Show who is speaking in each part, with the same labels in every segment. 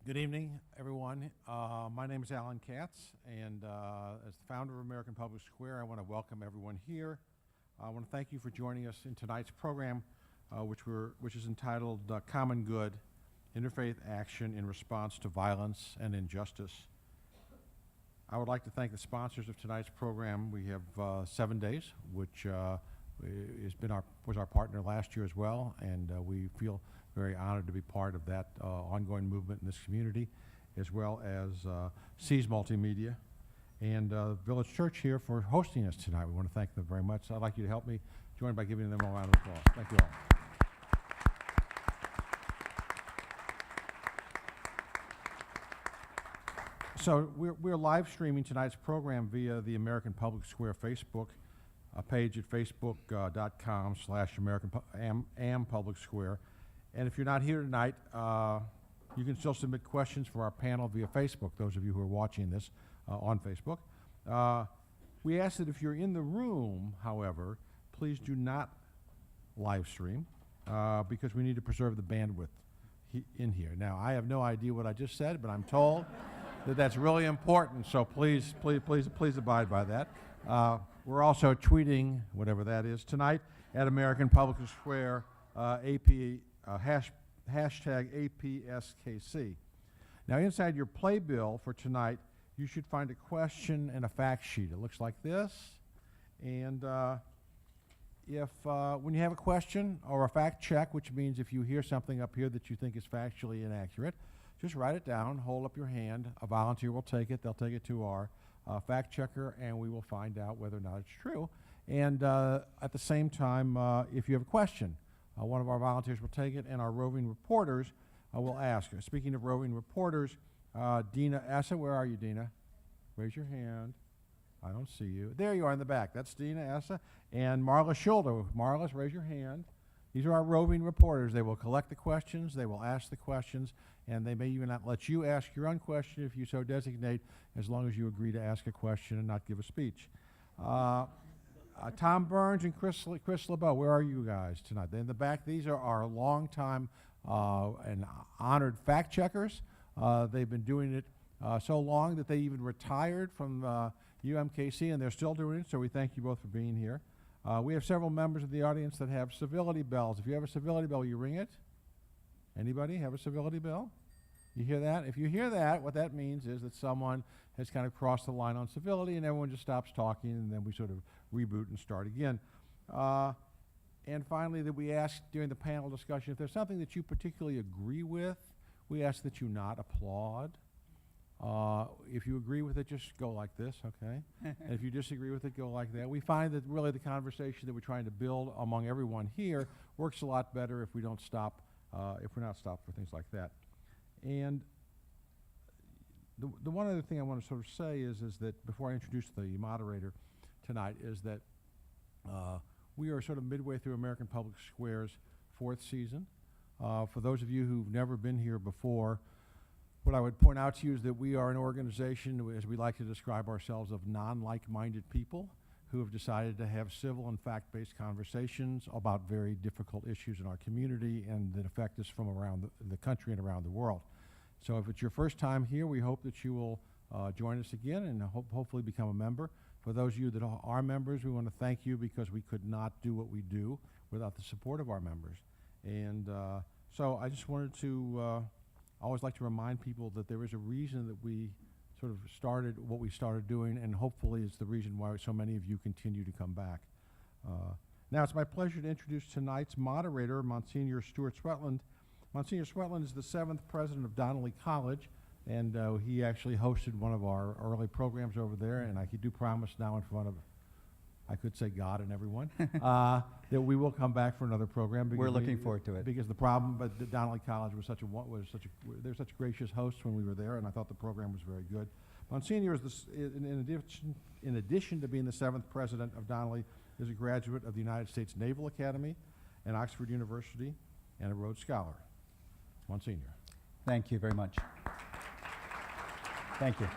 Speaker 1: Good evening, everyone. My name is Alan Katz, and as the founder of American Public Square, I want to welcome everyone here. I want to thank you for joining us in tonight's program, which is entitled Common Good, Interfaith Action in Response to Violence and Injustice. I would like to thank the sponsors of tonight's program. We have 7Days, which was our partner last year as well, and we feel very honored to be part of that ongoing movement in this community, as well as Seize Multimedia and Village Church here for hosting us tonight. We want to thank them very much. So I'd like you to help me join by giving them a round of applause. Thank you all. So we're live streaming tonight's program via the American Public Square Facebook page at facebook.com/American Square. And if you're not here tonight, you can still submit questions for our panel via Facebook, those of you who are watching this on Facebook. We ask that if you're in the room, however, please do not live stream because we need to preserve the bandwidth in here. Now, I have no idea what I just said, but I'm told that that's really important, so please abide by that. We're also tweeting, whatever that is, tonight at American Public Square hashtag APSKC. Now, inside your playbill for tonight, you should find a question and a fact sheet. It looks like this. And when you have a question or a fact check, which means if you hear something up here that you think is factually inaccurate, just write it down, hold up your hand. A volunteer will take it. They'll take it to our fact checker, and we will find out whether or not it's true. And at the same time, if you have a question, one of our volunteers will take it, and our roving reporters will ask. Speaking of roving reporters, Dina Essa, where are you, Dina? Raise your hand. I don't see you. There you are in the back. That's Dina Essa. And Marla Schulder. Marla, raise your hand. These are our roving reporters. They will collect the questions, they will ask the questions, and they may even not let you ask your own question if you so designate, as long as you agree to ask a question and not give a speech. Tom Burns and Chris LeBeau, where are you guys tonight? In the back, these are our longtime and honored fact checkers. They've been doing it so long that they even retired from UMKC, and they're still doing it, so we thank you both for being here. We have several members of the audience that have civility bells. If you have a civility bell, you ring it. Anybody have a civility bell? You hear that? If you hear that, what that means is that someone has kind of crossed the line on civility, and everyone just stops talking, and then we sort of reboot and start again. And finally, that we ask during the panel discussion, if there's something that you particularly agree with, we ask that you not applaud. If you agree with it, just go like this, okay? And if you disagree with it, go like that. We find that really the conversation that we're trying to build among everyone here works a lot better if we don't stop, if we're not stopped for things like that. And the one other thing I want to sort of say is that before I introduce the moderator tonight is that we are sort of midway through American Public Square's 4th season. For those of you who've never been here before, what I would point out to you is that we are an organization, as we like to describe ourselves, of non-like-minded people who have decided to have civil and fact-based conversations about very difficult issues in our community and that affect us from around the country and around the world. So if it's your first time here, we hope that you will join us again and hopefully become a member. For those of you that are members, we want to thank you because we could not do what we do without the support of our members. And so I just wanted to I always like to remind people that there is a reason that we sort of started what we started doing, and hopefully it's the reason why so many of you continue to come back. Now it's my pleasure to introduce tonight's moderator, Monsignor Stuart Swetland. Monsignor Swetland is the 7th president of Donnelly College, and he actually hosted one of our early programs over there, and I do promise now in front of, I could say God and everyone, that we will come back for another program.
Speaker 2: We're looking forward to it.
Speaker 1: Because the problem, but Donnelly College was they're such gracious hosts when we were there, and I thought the program was very good. Monsignor is in addition to being the 7th president of Donnelly, is a graduate of the United States Naval Academy and Oxford University, and a Rhodes Scholar. Monsignor.
Speaker 2: Thank you very much. Thank you.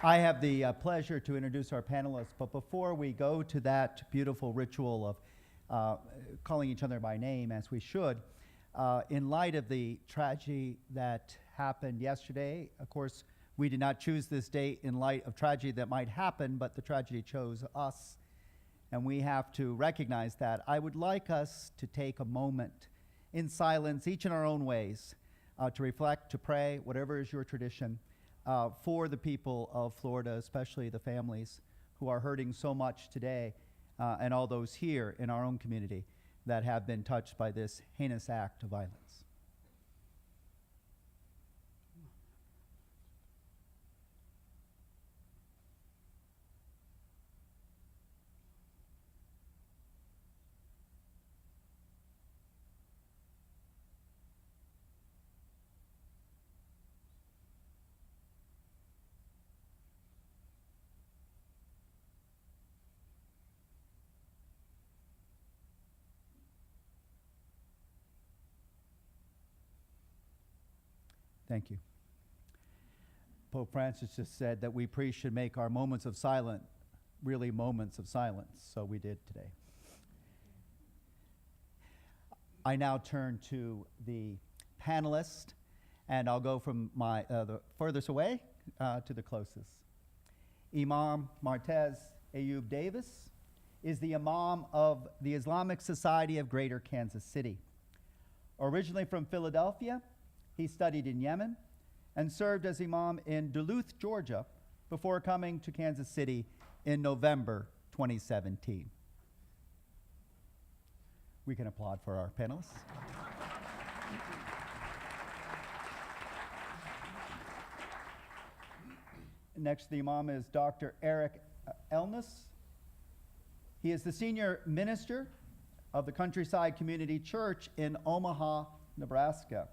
Speaker 2: I have the pleasure to introduce our panelists, but before we go to that beautiful ritual of calling each other by name, as we should, In light of the tragedy that happened yesterday, of course, we did not choose this date in light of tragedy that might happen, but the tragedy chose us, and we have to recognize that. I would like us to take a moment in silence, each in our own ways, to reflect, to pray, whatever is your tradition, for the people of Florida, especially the families who are hurting so much today, and all those here in our own community that have been touched by this heinous act of violence. Thank you. Pope Francis just said that we priests should make our moments of silence really moments of silence, so we did today. I now turn to the panelists, and I'll go from the furthest away to the closest. Imam Martez Ayub Davis is the Imam of the Islamic Society of Greater Kansas City. Originally from Philadelphia, he studied in Yemen and served as Imam in Duluth, Georgia, before coming to Kansas City in November 2017. We can applaud for our panelists. Next, the Imam is Dr. Eric Elnes. He is the senior minister of the Countryside Community Church in Omaha, Nebraska.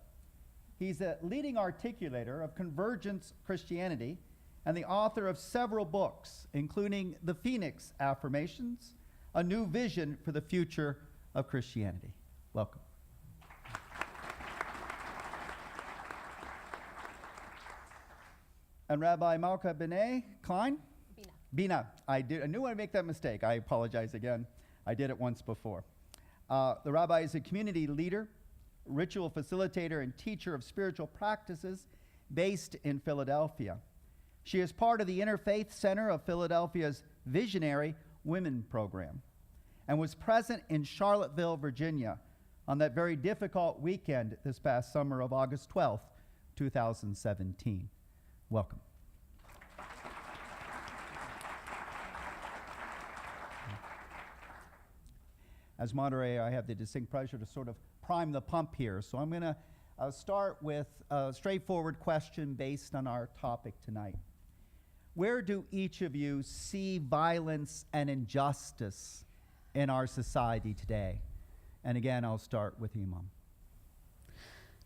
Speaker 2: He's a leading articulator of Convergence Christianity and the author of several books, including The Phoenix Affirmations, A New Vision for the Future of Christianity. Welcome. And Rabbi Mauka Bonet, Klein? Binah. I knew I'd make that mistake. I apologize again. I did it once before. The rabbi is a community leader, ritual facilitator, and teacher of spiritual practices based in Philadelphia. She is part of the Interfaith Center of Philadelphia's Visionary Women Program and was present in Charlottesville, Virginia on that very difficult weekend this past summer of August 12th, 2017. Welcome. As moderator, I have the distinct pleasure to sort of prime the pump here. So I'm going to start with a straightforward question based on our topic tonight. Where do each of you see violence and injustice in our society today? And again, I'll start with Imam.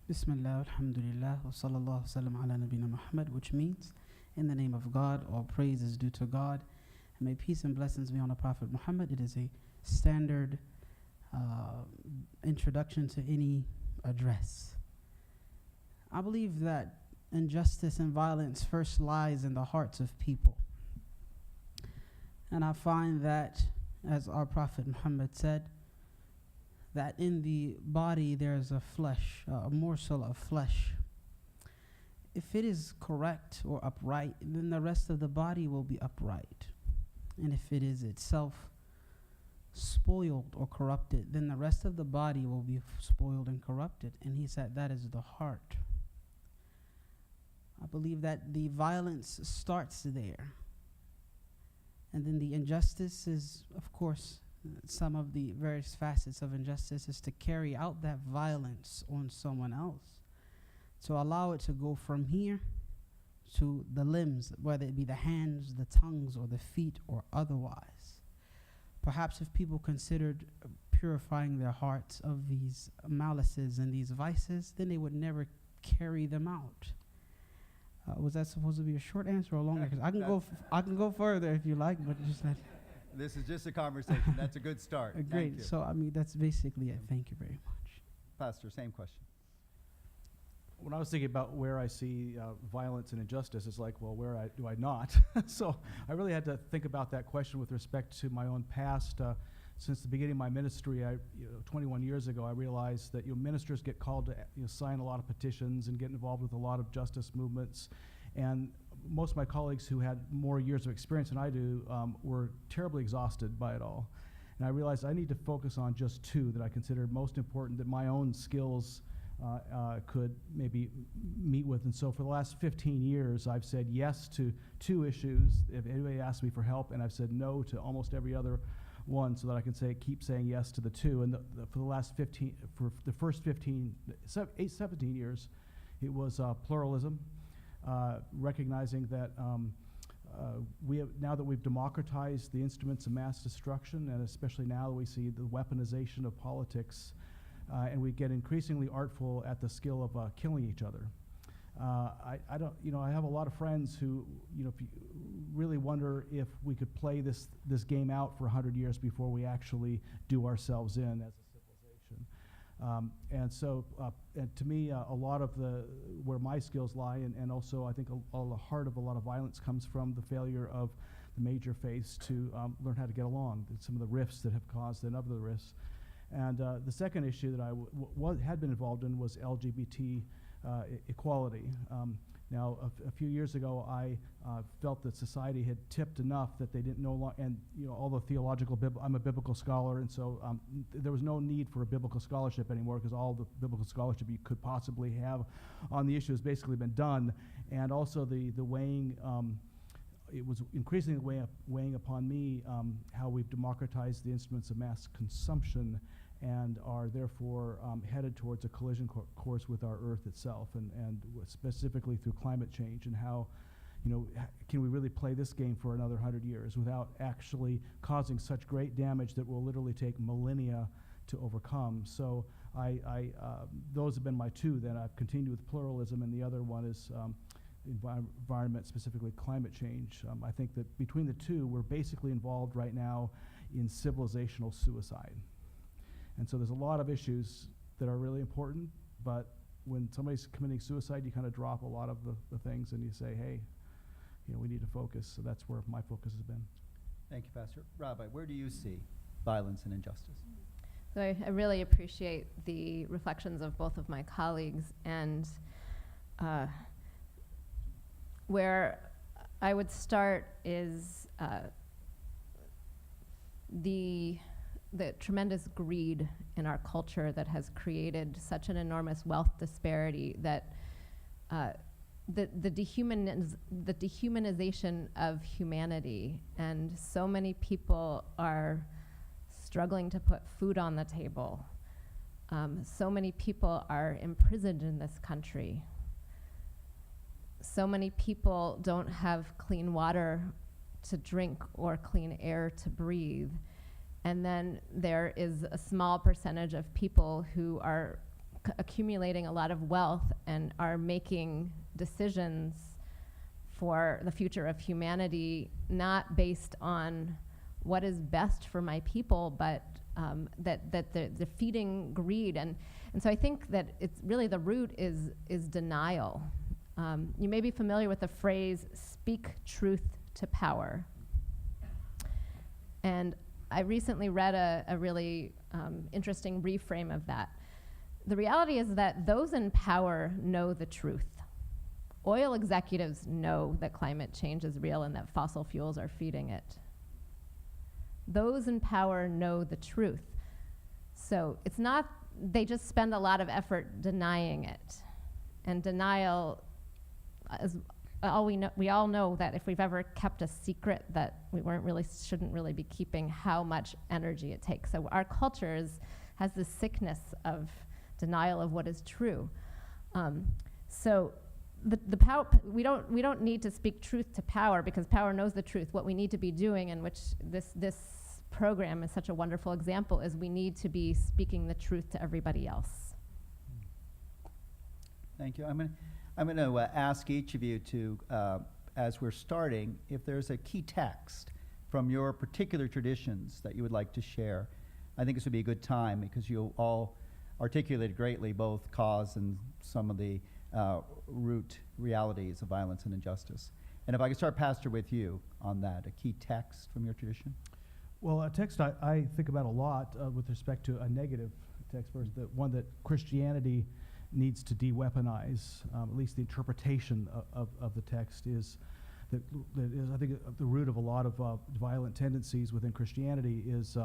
Speaker 3: Bismillah, alhamdulillah, wa sallallahu sallam ala nabina Muhammad, which means, in the name of God, all praise is due to God, and may peace and blessings be on the Prophet Muhammad. It is a standard introduction to any address. I believe that injustice and violence first lies in the hearts of people. And I find that, as our Prophet Muhammad said, that in the body there's a flesh, a morsel of flesh. If it is correct or upright, then the rest of the body will be upright. And if it is itself spoiled or corrupted, then the rest of the body will be spoiled and corrupted. And he said that is the heart. I believe that the violence starts there. And then the injustice is, of course, some of the various facets of injustice is to carry out that violence on someone else, to allow it to go from here to the limbs, whether it be the hands, the tongues, or the feet, or otherwise. Perhaps if people considered purifying their hearts of these malices and these vices, then they would never carry them out. Was that supposed to be a short answer or a longer? Because I can go further if you like, but just that.
Speaker 2: This is just a conversation. That's a good start.
Speaker 3: Great. So I mean, that's basically it. Thank you very much.
Speaker 2: Pastor, same question.
Speaker 4: When I was thinking about where I see violence and injustice, it's like, well, where do I not? So I really had to think about that question with respect to my own past. since the beginning of my ministry, 21 years ago, I realized that ministers get called to sign a lot of petitions and get involved with a lot of justice movements. And most of my colleagues who had more years of experience than I do were terribly exhausted by it all. And I realized I need to focus on just two that I considered most important, that my own skills could maybe meet with. And so for the last 15 years, I've said yes to 2 issues if anybody asks me for help, and I've said no to almost every other one, so that I can keep saying yes to the 2. And for the last 15, for the first 17 years, it was pluralism, recognizing that now that we've democratized the instruments of mass destruction, and especially now that we see the weaponization of politics, and we get increasingly artful at the skill of killing each other. I don't, I have a lot of friends who, if you really wonder if we could play this game out for 100 years before we actually do ourselves in as a civilization. And so, and to me, a lot of where my skills lie, and also I think all the heart of a lot of violence comes from the failure of the major faiths to learn how to get along, some of the rifts that have caused and of the rifts. And the second issue that I had been involved in was LGBT equality. Now, a few years ago, I felt that society had tipped enough that they didn't know, and all the theological, I'm a biblical scholar, and so there was no need for a biblical scholarship anymore, because all the biblical scholarship you could possibly have on the issue has basically been done. And also the weighing, it was increasingly weighing upon me how we've democratized the instruments of mass consumption and are therefore headed towards a collision course with our Earth itself, and specifically through climate change, and how, can we really play this game for another 100 years without actually causing such great damage that will literally take millennia to overcome? So those have been my 2. Then I've continued with pluralism, and the other one is environment, specifically climate change. I think that between the 2, we're basically involved right now in civilizational suicide. And so there's a lot of issues that are really important, but when somebody's committing suicide, you kind of drop a lot of the things, and you say, hey, we need to focus. So that's where my focus has been.
Speaker 2: Thank you, Pastor. Rabbi, where do you see violence and injustice?
Speaker 5: So I really appreciate the reflections of both of my colleagues, and where I would start is the tremendous greed in our culture that has created such an enormous wealth disparity that the dehumanization of humanity, and so many people are struggling to put food on the table. So many people are imprisoned in this country. So many people don't have clean water to drink or clean air to breathe. And then there is a small percentage of people who are accumulating a lot of wealth and are making decisions for the future of humanity, not based on what is best for my people, but that they're feeding greed. And so I think that it's really the root is denial. You may be familiar with the phrase, speak truth to power. And I recently read a really interesting reframe of that. The reality is that those in power know the truth. Oil executives know that climate change is real and that fossil fuels are feeding it. Those in power know the truth. So it's not, they just spend a lot of effort denying it. And denial is we all know that if we've ever kept a secret that we shouldn't really be keeping, how much energy it takes. So our culture has this sickness of denial of what is true. So the power, we don't need to speak truth to power, because power knows the truth. What we need to be doing, and which this program is such a wonderful example, is we need to be speaking the truth to everybody else.
Speaker 2: Thank you. I'm going to ask each of you to, as we're starting, if there's a key text from your particular traditions that you would like to share. I think this would be a good time, because you all articulated greatly both cause and some of the root realities of violence and injustice. And if I could start, Pastor, with you on that, a key text from your tradition.
Speaker 4: Well, a text I think about a lot with respect to a negative text verse, the one that Christianity needs to de-weaponize, at least the interpretation of the text is that is, I think, the root of a lot of violent tendencies within Christianity is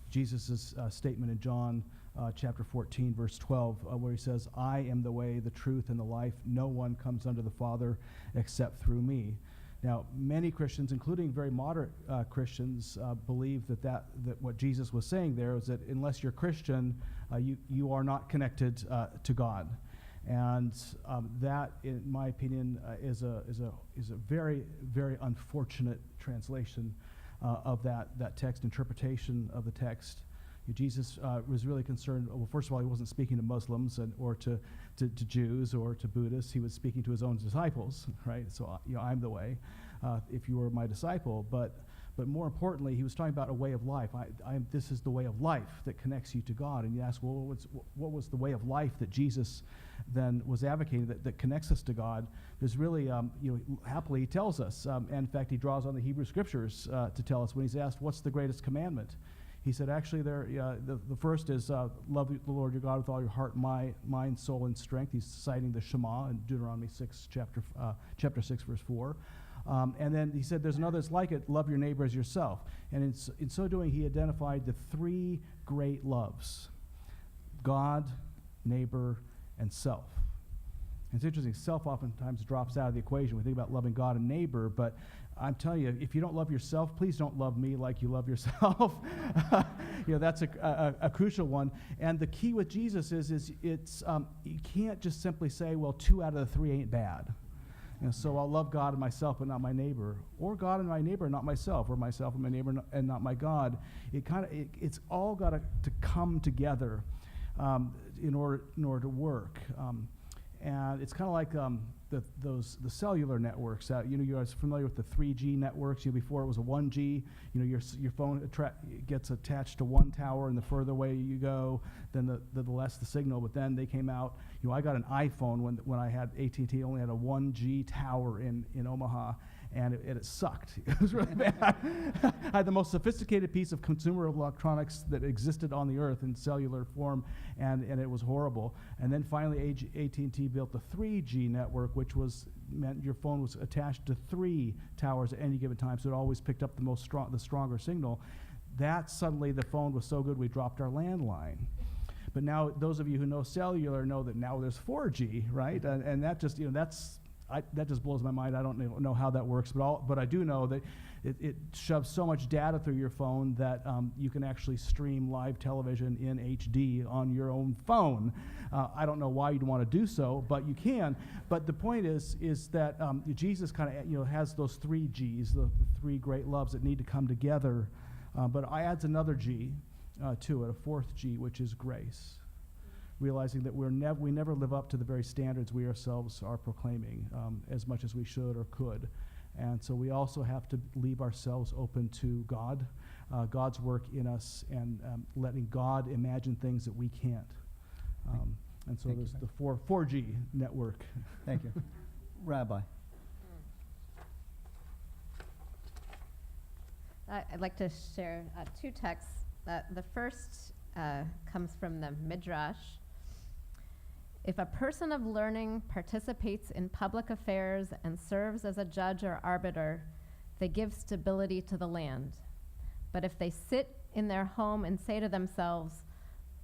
Speaker 4: Jesus' statement in John chapter 14, verse 12, where he says, "I am the way, the truth, and the life. No one comes unto the Father except through me." Now, many Christians, including very moderate Christians, believe that what Jesus was saying there is that unless you're Christian, you are not connected to God, and that, in my opinion, is a very, very unfortunate translation of that text, interpretation of the text. Jesus was really concerned. Well, first of all, he wasn't speaking to Muslims or to Jews or to Buddhists. He was speaking to his own disciples, right? So, I'm the way, if you were my disciple. But more importantly, he was talking about a way of life. This is the way of life that connects you to God. And you ask, well, what was the way of life that Jesus then was advocating that connects us to God? There's really, happily he tells us. And in fact, he draws on the Hebrew Scriptures to tell us when he's asked, what's the greatest commandment? He said, actually, the first is love the Lord your God with all your heart, mind, soul, and strength. He's citing the Shema in Deuteronomy 6, chapter 6, verse 4. And then he said there's another that's like it, love your neighbor as yourself. And in so doing, he identified the three great loves: God, neighbor, and self. And it's interesting, self oftentimes drops out of the equation. We think about loving God and neighbor, but I'm telling you, if you don't love yourself, please don't love me like you love yourself. That's a crucial one. And the key with Jesus is it's you can't just simply say, well, 2 out of the 3 ain't bad. So I'll love God and myself, but not my neighbor, or God and my neighbor, not myself, or myself and my neighbor, and not my God. It's all got to come together in order to work. And it's kind of like the cellular networks. You guys are familiar with the 3G networks. Before it was a 1G. Your phone gets attached to one tower, and the further away you go, then the less the signal. But then they came out. I got an iPhone when I had AT&T. Only had a 1G tower in Omaha, and it sucked. It was really bad. I had the most sophisticated piece of consumer electronics that existed on the earth in cellular form, and it was horrible. And then finally, AT&T built the 3G network, which meant your phone was attached to 3 towers at any given time, so it always picked up the stronger signal. That suddenly the phone was so good we dropped our landline. But now those of you who know cellular know that now there's 4G, right? And that just that just blows my mind. I don't know how that works, but I do know that it shoves so much data through your phone that you can actually stream live television in HD on your own phone. I don't know why you'd want to do so, but you can. But the point is that Jesus kind of has those 3 G's, the 3 great loves that need to come together. But I adds another G to it, a 4th G, which is grace. Realizing that we never live up to the very standards we ourselves are proclaiming as much as we should or could. And so we also have to leave ourselves open to God, God's work in us, and letting God imagine things that we can't. And so there's the 4G network.
Speaker 2: Thank you. Rabbi.
Speaker 5: I'd like to share 2 texts. The first comes from the Midrash. If a person of learning participates in public affairs and serves as a judge or arbiter, they give stability to the land. But if they sit in their home and say to themselves,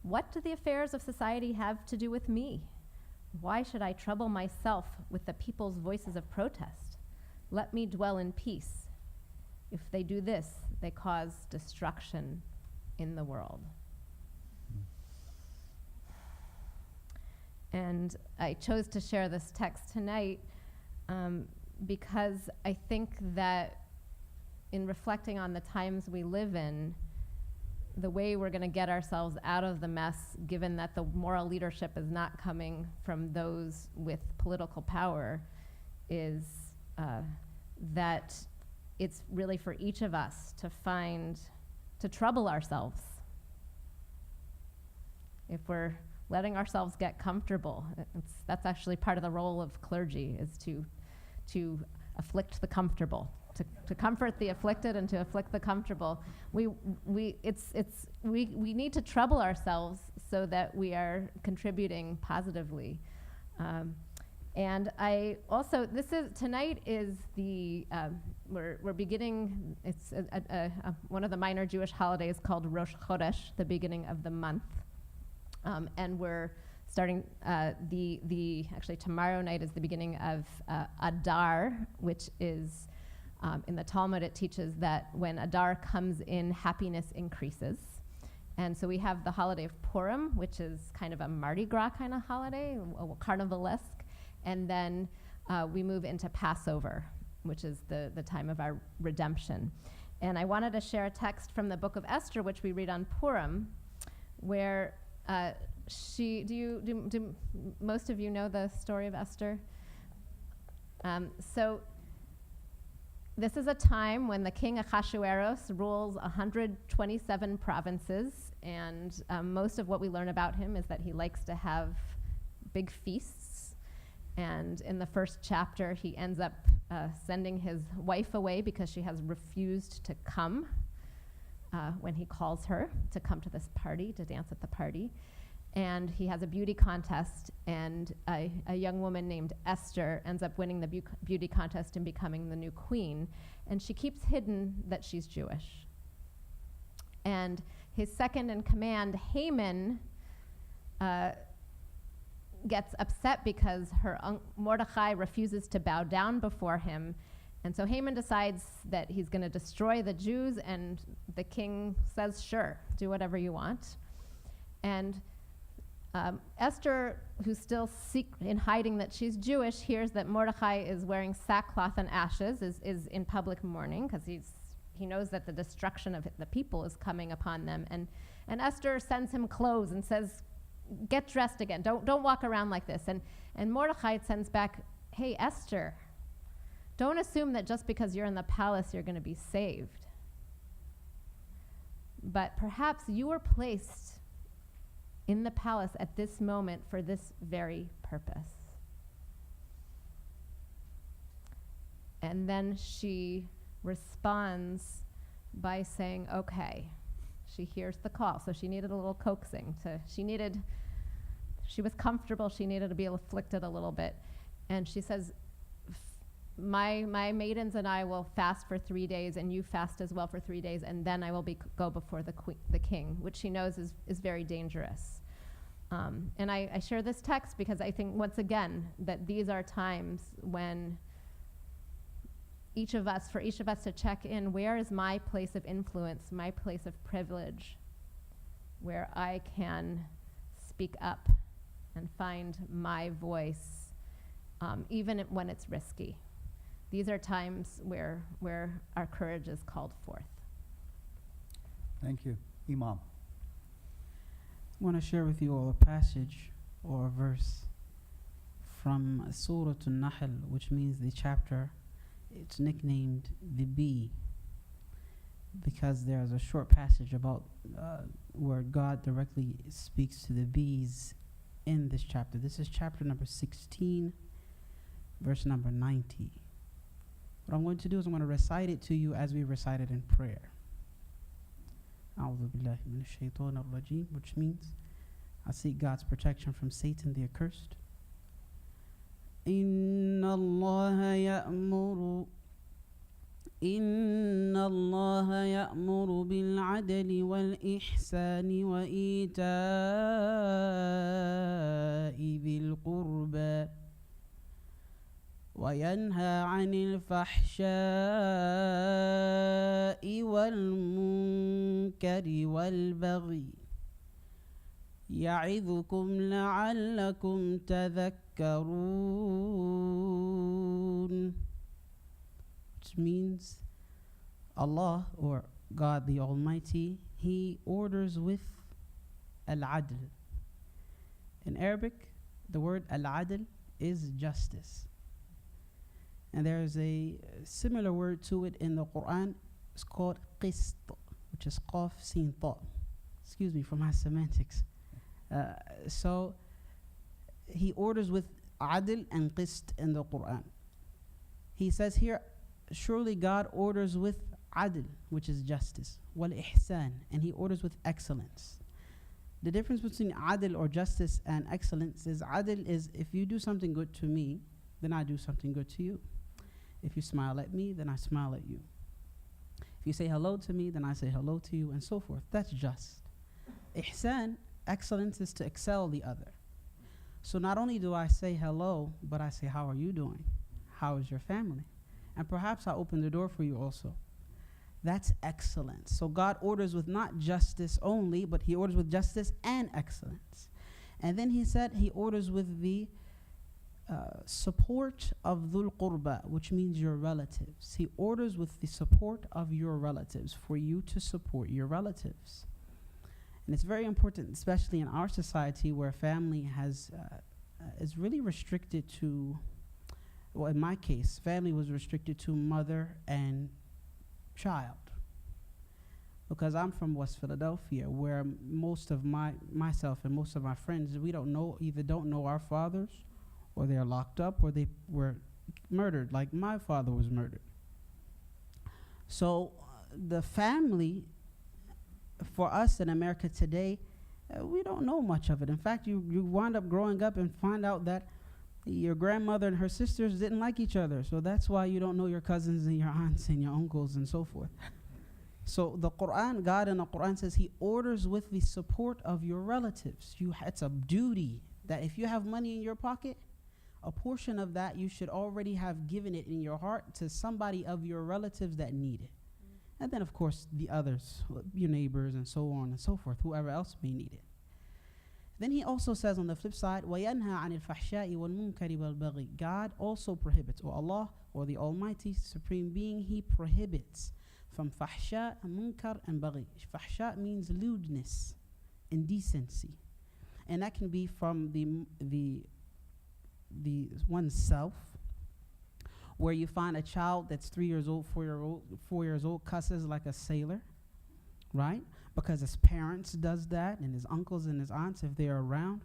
Speaker 5: "What do the affairs of society have to do with me? Why should I trouble myself with the people's voices of protest? Let me dwell in peace." If they do this, they cause destruction in the world. And I chose to share this text tonight because I think that in reflecting on the times we live in, the way we're going to get ourselves out of the mess, given that the moral leadership is not coming from those with political power, is that it's really for each of us to trouble ourselves. If we're letting ourselves get comfortable, that's actually part of the role of clergy, is to afflict the comfortable. to comfort the afflicted and to afflict the comfortable. We need to trouble ourselves so that we are contributing positively. And I also, tonight is we're beginning, it's one of the minor Jewish holidays called Rosh Chodesh, the beginning of the month. And we're starting, actually tomorrow night is the beginning of Adar, which is, in the Talmud it teaches that when Adar comes in, happiness increases. And so we have the holiday of Purim, which is kind of a Mardi Gras kind of holiday, carnivalesque. And then we move into Passover, which is the time of our redemption. And I wanted to share a text from the book of Esther, which we read on Purim, where do most of you know the story of Esther? So this is a time when the king Ahasuerus rules 127 provinces, and most of what we learn about him is that he likes to have big feasts. And in the first chapter, he ends up sending his wife away because she has refused to come when he calls her to come to this party, to dance at the party. And he has a beauty contest, and a young woman named Esther ends up winning the beauty contest and becoming the new queen. And she keeps hidden that she's Jewish. And his second in command, Haman, gets upset because Mordecai refuses to bow down before him. And so Haman decides that he's going to destroy the Jews, and the king says, sure, do whatever you want. And Esther, who's still in hiding that she's Jewish, hears that Mordecai is wearing sackcloth and ashes, is in public mourning, because he knows that the destruction of the people is coming upon them. And Esther sends him clothes and says, get dressed again. Don't walk around like this. And Mordecai sends back, hey, Esther, don't assume that just because you're in the palace you're going to be saved. But perhaps you were placed in the palace at this moment for this very purpose. And then she responds by saying, okay. She hears the call, so she needed a little coaxing. She was comfortable, she needed to be afflicted a little bit. And she says, my maidens and I will fast for 3 days, and you fast as well for 3 days, and then I will go before the king, which she knows is very dangerous. And I share this text because I think, once again, that these are times when for each of us to check in, where is my place of influence, my place of privilege, where I can speak up and find my voice, even when it's risky. These are times where our courage is called forth.
Speaker 2: Thank you. Imam.
Speaker 3: I want to share with you all a passage or a verse from Surah An-Nahl, which means the chapter. It's nicknamed the bee because there's a short passage about where God directly speaks to the bees in this chapter. This is chapter number 16, verse number 90. What I'm going to do is I'm going to recite it to you as we recite it in prayer. A'udhu billahi minash shaitanir rajim, which means I seek God's protection from Satan the accursed. إن الله يأمر بالعدل والإحسان وإيتاء ذي القربى وينهى عن الفحشاء والمنكر والبغي يعظكم لعلكم تذكرون, which means Allah, or God the Almighty, He orders with al-adl. In Arabic, the word al-adl is justice. And there's a similar word to it in the Quran. It's called qist, which is qaf sin ta. Excuse me for my semantics. So he orders with adl and qist in the Quran. He says here, surely God orders with adl, which is justice, wal ihsan, and he orders with excellence. The difference between adl or justice and excellence is adl is if you do something good to me, then I do something good to you. If you smile at me, then I smile at you. If you say hello to me, then I say hello to you, and so forth. That's just. Ihsan, excellence, is to excel the other. So not only do I say hello, but I say, how are you doing? How is your family? And perhaps I open the door for you also. That's excellence. So God orders with not justice only, but he orders with justice and excellence. And then he said he orders with the support of dhul qurba, which means your relatives. He orders with the support of your relatives, for you to support your relatives. And it's very important, especially in our society where family is really restricted to, well, in my case, family was restricted to mother and child. Because I'm from West Philadelphia, where most of myself and most of my friends, we either don't know our fathers, or they're locked up, or they were murdered, like my father was murdered. So the family, for us in America today, we don't know much of it. In fact, you wind up growing up and find out that your grandmother and her sisters didn't like each other. So that's why you don't know your cousins and your aunts and your uncles and so forth. So the Quran, God in the Quran says he orders with the support of your relatives. It's a duty that if you have money in your pocket, a portion of that you should already have given it in your heart to somebody of your relatives that need it. And then, of course, the others, your neighbors and so on and so forth, whoever else may need it. Then he also says on the flip side, وَيَنْهَى عَنِ الْفَحْشَاءِ وَالْمُنْكَرِ وَالْبَغِي. God also prohibits, or Allah, or the Almighty Supreme Being, he prohibits from fahsha, munkar, and baghi. Fahsha means lewdness, indecency. And that can be from the oneself, where you find a child that's 3 years old, 4 years old, cusses like a sailor, right? Because his parents does that, and his uncles and his aunts, if they're around,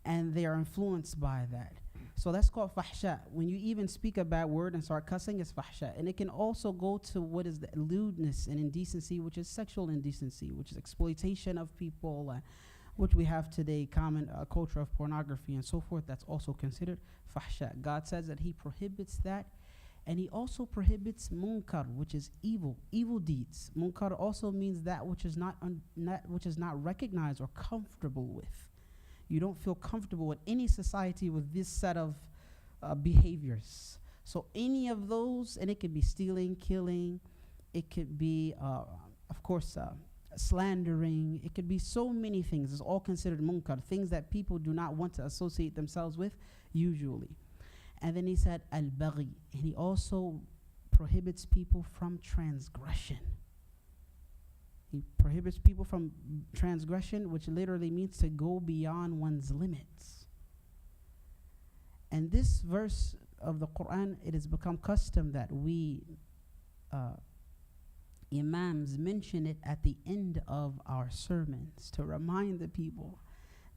Speaker 3: and they are influenced by that. So that's called fahsha. When you even speak a bad word and start cussing, it's fahsha. And it can also go to what is the lewdness and indecency, which is sexual indecency, which is exploitation of people, which we have today, common culture of pornography and so forth. That's also considered fahsha. God says that he prohibits that. And he also prohibits munkar, which is evil deeds. Munkar also means that which is not recognized or comfortable with. You don't feel comfortable in any society with this set of behaviors. So any of those, and it could be stealing, killing, it could be, of course, slandering. It could be so many things. It's all considered munkar, things that people do not want to associate themselves with usually. And then he said al-baghi, and he also prohibits people from transgression. He prohibits people from transgression, which literally means to go beyond one's limits. And this verse of the Quran, it has become custom that we Imams mention it at the end of our sermons to remind the people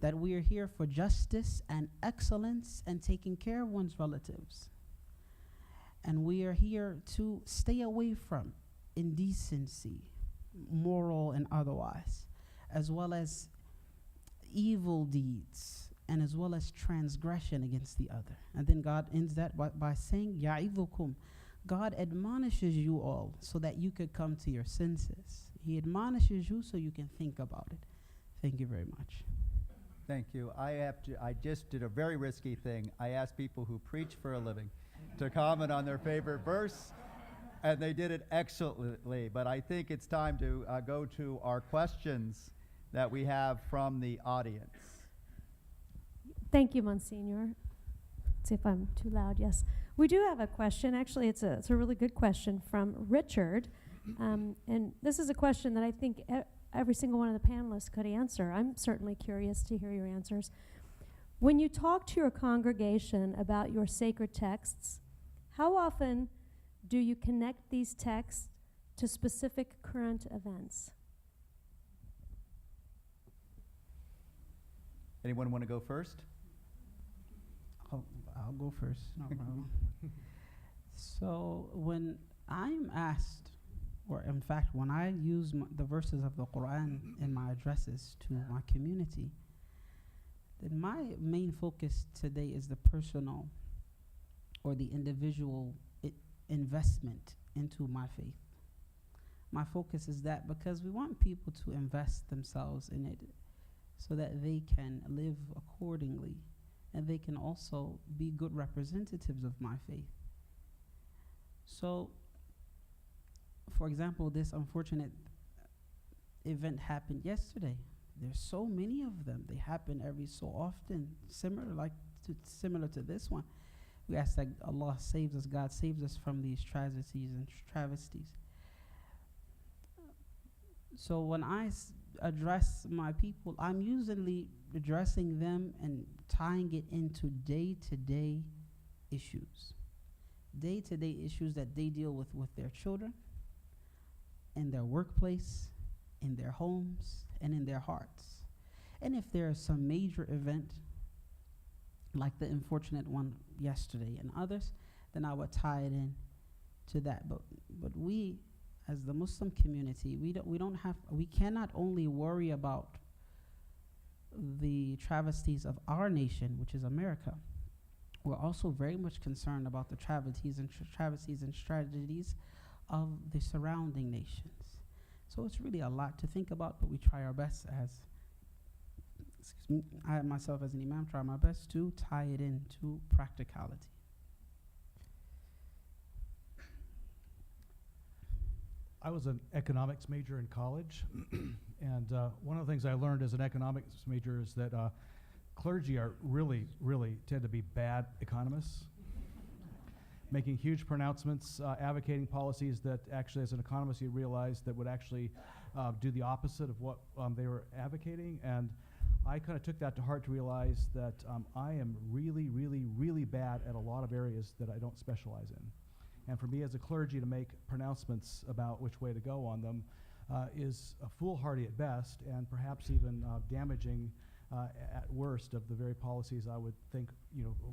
Speaker 3: that we are here for justice and excellence and taking care of one's relatives. And we are here to stay away from indecency, moral and otherwise, as well as evil deeds, and as well as transgression against the other. And then God ends that by saying, يَعِظُكُمْ. God admonishes you all so that you could come to your senses. He admonishes you so you can think about it. Thank you very much.
Speaker 2: Thank you. I just did a very risky thing. I asked people who preach for a living to comment on their favorite verse, and they did it excellently. But I think it's time to go to our questions that we have from the audience.
Speaker 6: Thank you, Monsignor. Let's see if I'm too loud. Yes. We do have a question. Actually, it's a really good question from Richard. And this is a question that I think every single one of the panelists could answer. I'm certainly curious to hear your answers. When you talk to your congregation about your sacred texts, how often do you connect these texts to specific current events?
Speaker 2: Anyone want to go first?
Speaker 3: I'll go first. No problem. So when I'm asked, or in fact, when I use the verses of the Quran in my addresses to my community, then my main focus today is the personal or the individual investment into my faith. My focus is that because we want people to invest themselves in it so that they can live accordingly and they can also be good representatives of my faith. So, for example, this unfortunate event happened yesterday. There's so many of them. They happen every so often, similar to this one. We ask that Allah saves us, God saves us from these tragedies and travesties. So when I address my people, I'm usually addressing them and tying it into day-to-day issues. Day-to-day issues that they deal with their children, in their workplace, in their homes, and in their hearts. And if there is some major event, like the unfortunate one yesterday and others, then I would tie it in to that. But we, as the Muslim community, we cannot only worry about the travesties of our nation, which is America. We're also very much concerned about the travesties and tragedies of the surrounding nations. So it's really a lot to think about, but we try our best I myself as an Imam try my best to tie it into practicality.
Speaker 4: I was an economics major in college, and one of the things I learned as an economics major is that clergy are really tend to be bad economists, making huge pronouncements, advocating policies that actually, as an economist, you realize that would actually do the opposite of what they were advocating. And I kind of took that to heart to realize that I am really bad at a lot of areas that I don't specialize in. And for me as a clergy to make pronouncements about which way to go on them is foolhardy at best, and perhaps even damaging at worst of the very policies I would think,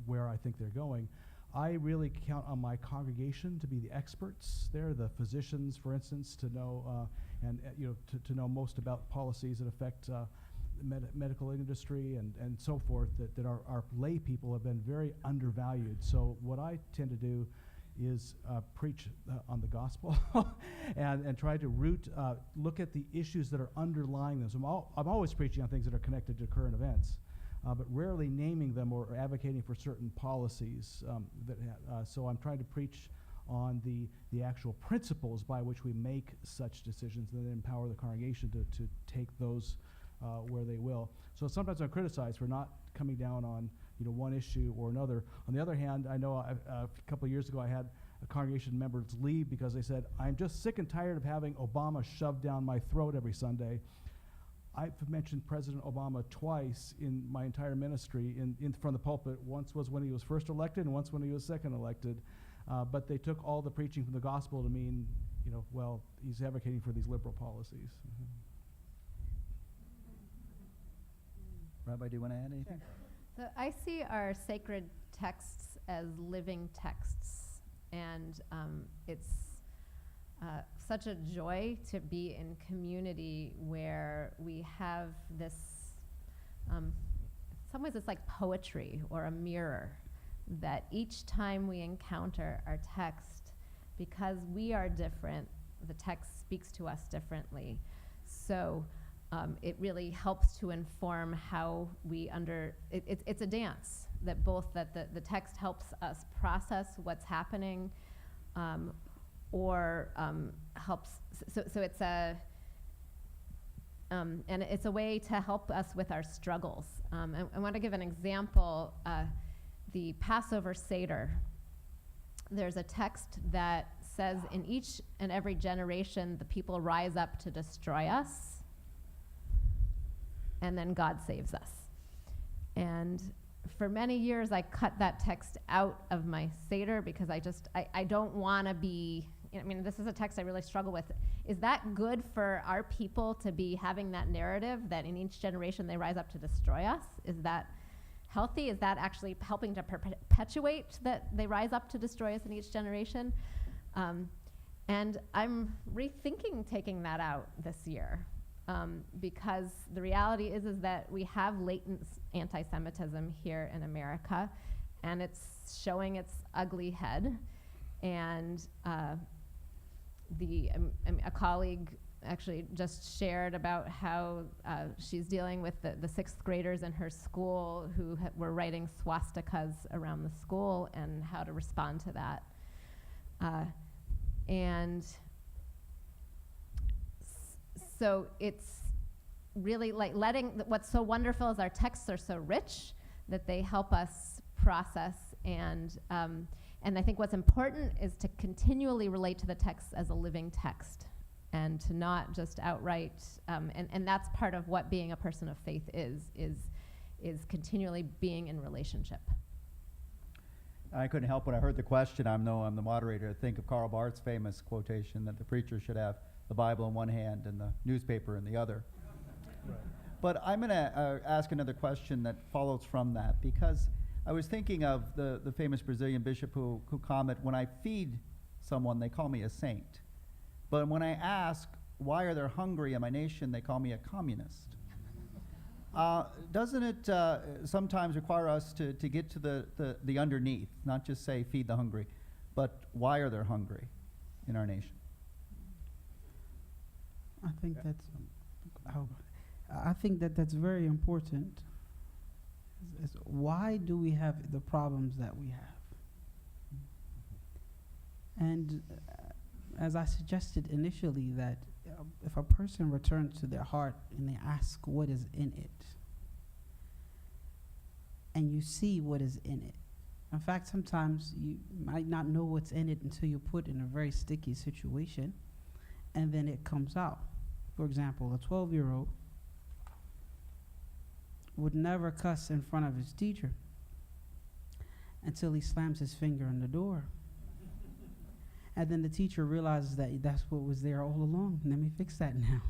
Speaker 4: where I think they're going. I really count on my congregation to be the experts there, the physicians, for instance, to know to know most about policies that affect medical industry and so forth, that our lay people have been very undervalued. So what I tend to do is preach on the gospel and try to look at the issues that are underlying them. So I'm always preaching on things that are connected to current events, but rarely naming them or advocating for certain policies. So I'm trying to preach on the actual principles by which we make such decisions, and then empower the congregation to take those where they will. So sometimes I'm criticized for not coming down on one issue or another. On the other hand, I know a couple of years ago I had a congregation members leave because they said, "I'm just sick and tired of having Obama shoved down my throat every Sunday." I've mentioned President Obama twice in my entire ministry in front of the pulpit. Once was when he was first elected, and once when he was second elected. But they took all the preaching from the gospel to mean, well, he's advocating for these liberal policies.
Speaker 2: Rabbi, do you want to add anything?
Speaker 5: So I see our sacred texts as living texts, and it's such a joy to be in community where we have this, in some ways it's like poetry or a mirror, that each time we encounter our text, because we are different, the text speaks to us differently. So it really helps to inform how we it's a dance, that the text helps us process what's happening, or helps, so it's and it's a way to help us with our struggles. I want to give an example. The Passover Seder, there's a text that says, "In each and every generation, the people rise up to destroy us, and then God saves us." And for many years, I cut that text out of my Seder because I don't want to be, this is a text I really struggle with. Is that good for our people to be having that narrative that in each generation they rise up to destroy us? Is that healthy? Is that actually helping to perpetuate that they rise up to destroy us in each generation? And I'm rethinking taking that out this year, because the reality is that we have latent anti-Semitism here in America, and it's showing its ugly head. And a colleague actually just shared about how she's dealing with the sixth graders in her school who were writing swastikas around the school and how to respond to that. So it's really like what's so wonderful is our texts are so rich that they help us process, and I think what's important is to continually relate to the text as a living text, and to not just outright, and that's part of what being a person of faith is continually being in relationship.
Speaker 2: I couldn't help when I heard the question, I'm the moderator, think of Karl Barth's famous quotation that the preacher should have the Bible in one hand and the newspaper in the other.
Speaker 4: Right.
Speaker 2: But I'm going to ask another question that follows from that, because I was thinking of the famous Brazilian bishop who commented, when I feed someone, they call me a saint. But when I ask, why are they hungry in my nation, they call me a communist. Doesn't it sometimes require us to get to the underneath, not just say feed the hungry, but why are they hungry in our nation?
Speaker 3: I think that's very important. Is why do we have the problems that we have? And as I suggested initially, that if a person returns to their heart and they ask what is in it, and you see what is in it. In fact, sometimes you might not know what's in it until you're put in a very sticky situation, and then it comes out. For example, a 12-year-old would never cuss in front of his teacher until he slams his finger on the door. And then the teacher realizes that that's what was there all along. Let me fix that now.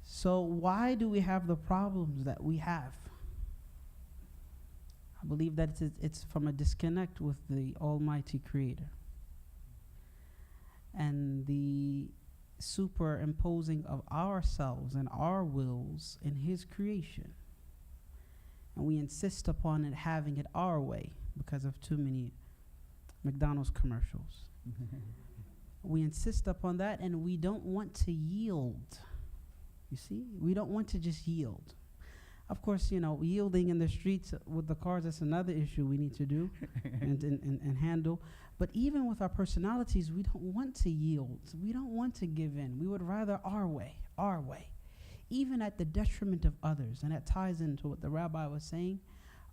Speaker 3: So why do we have the problems that we have? I believe that it's from a disconnect with the Almighty Creator and the superimposing of ourselves and our wills in His creation. And we insist upon it having it our way because of too many McDonald's commercials. We insist upon that, and we don't want to yield. You see, we don't want to just yield. Of course, yielding in the streets with the cars, that's another issue we need to do and handle. But even with our personalities, we don't want to yield. We don't want to give in. We would rather our way, even at the detriment of others. And that ties into what the rabbi was saying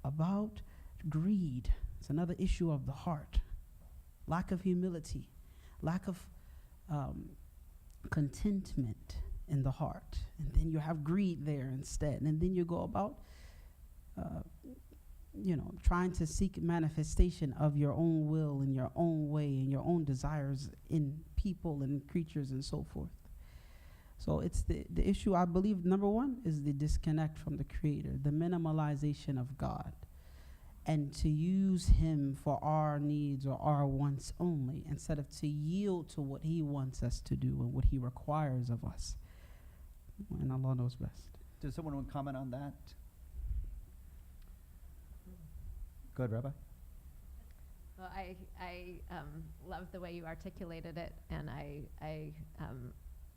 Speaker 3: about greed. It's another issue of the heart. Lack of humility, lack of contentment in the heart. And then you have greed there instead. And then you go about, trying to seek manifestation of your own will in your own way and your own desires in people and in creatures and so forth. So it's the issue, I believe, number one, is the disconnect from the Creator, the minimalization of God, and to use Him for our needs or our wants only, instead of to yield to what He wants us to do and what He requires of us. And Allah knows best.
Speaker 2: Does someone want to comment on that? Go ahead, Rabbi.
Speaker 5: Well, I love the way you articulated it, and I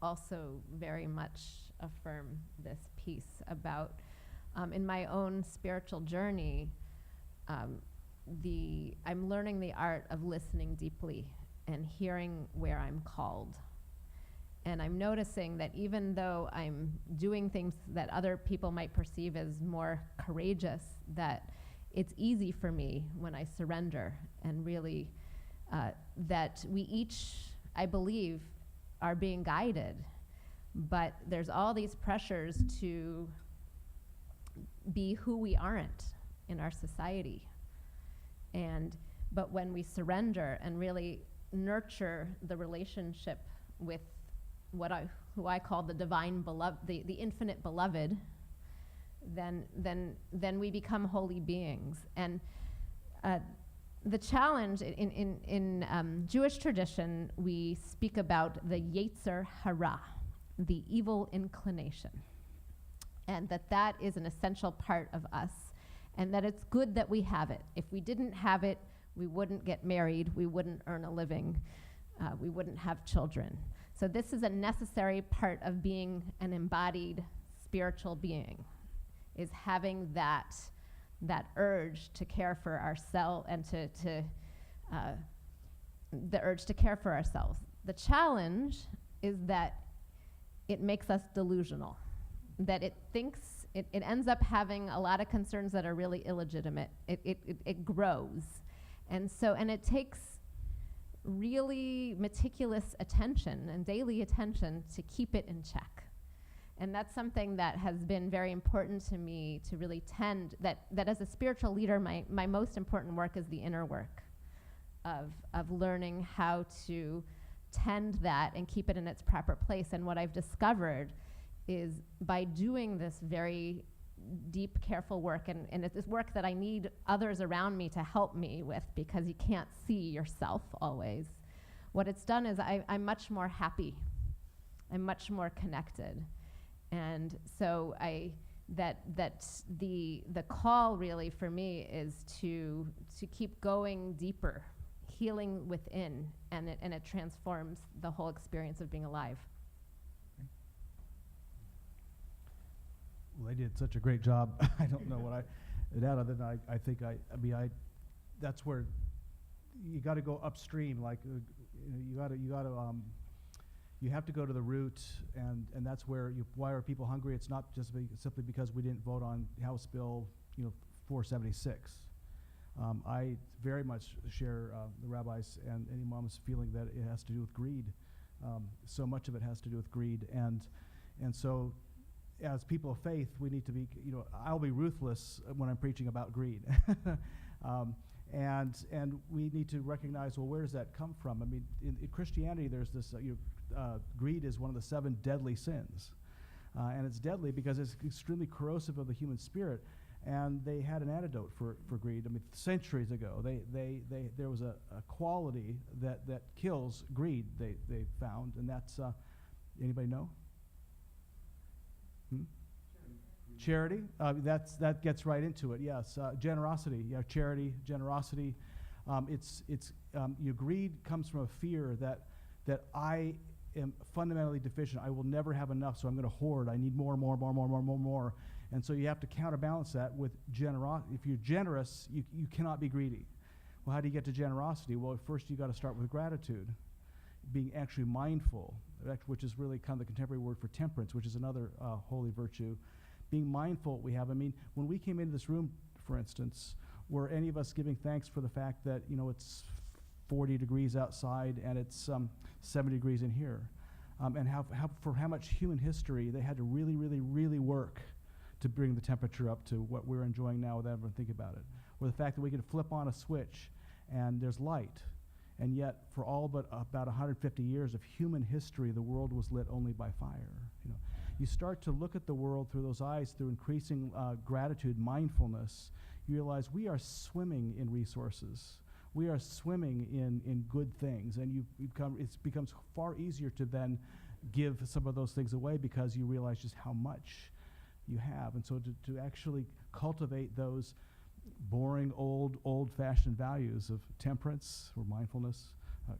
Speaker 5: also very much affirm this piece about, in my own spiritual journey, I'm learning the art of listening deeply and hearing where I'm called. And I'm noticing that even though I'm doing things that other people might perceive as more courageous, that it's easy for me when I surrender, and really that we each, I believe, are being guided. But there's all these pressures to be who we aren't in our society. But when we surrender and really nurture the relationship with who I call the divine beloved, the infinite beloved, then we become holy beings. And The challenge in Jewish tradition, we speak about the Yetzer Hara, the evil inclination, and that is an essential part of us, and that it's good that we have it. If we didn't have it, we wouldn't get married, we wouldn't earn a living, we wouldn't have children. So this is a necessary part of being an embodied spiritual being, is having that urge to care for ourselves and the urge to care for ourselves. The challenge is that it makes us delusional, that it thinks, it ends up having a lot of concerns that are really illegitimate. It grows. And it takes really meticulous attention and daily attention to keep it in check. And that's something that has been very important to me to really tend, that as a spiritual leader, my most important work is the inner work of learning how to tend that and keep it in its proper place. And what I've discovered is by doing this very deep, careful work, and it's this work that I need others around me to help me with, because you can't see yourself always. What it's done is I'm much more happy. I'm much more connected. And so the call really for me is to keep going deeper, healing within, and it transforms the whole experience of being alive.
Speaker 4: Well, they did such a great job. I don't know what I did other than I think that's where you got to go upstream. Like you have to go to the root, and that's where why are people hungry? It's not just simply because we didn't vote on House Bill 476. I very much share the rabbis and Imam's feeling that it has to do with greed. So much of it has to do with greed, and so as people of faith, we need to be, I'll be ruthless when I'm preaching about greed. And we need to recognize, well, where does that come from? I mean, in Christianity, there's this, greed is one of the 7 deadly sins. And it's deadly because it's extremely corrosive of the human spirit. And they had an antidote for greed. I mean, centuries ago, there was a quality that kills greed, they found, and that's, anybody know? Charity. That gets right into it. Yes, generosity. Yeah, charity, generosity. Greed comes from a fear that I am fundamentally deficient. I will never have enough, so I'm going to hoard. I need more. And so you have to counterbalance that with generosity. If you're generous, you cannot be greedy. Well, how do you get to generosity? Well, first you got to start with gratitude, being actually mindful, which is really kind of the contemporary word for temperance, which is another holy virtue. Being mindful what we have. I mean, when we came into this room, for instance, were any of us giving thanks for the fact that, it's 40 degrees outside and it's 70 degrees in here? And for how much human history they had to really, really, really work to bring the temperature up to what we're enjoying now without ever thinking about it. Or the fact that we could flip on a switch and there's light. And yet, for all but about 150 years of human history, the world was lit only by fire. You start to look at the world through those eyes, through increasing gratitude, mindfulness. You realize we are swimming in resources. We are swimming in good things, and it becomes far easier to then give some of those things away because you realize just how much you have. And so to actually cultivate those boring, old-fashioned values of temperance or mindfulness,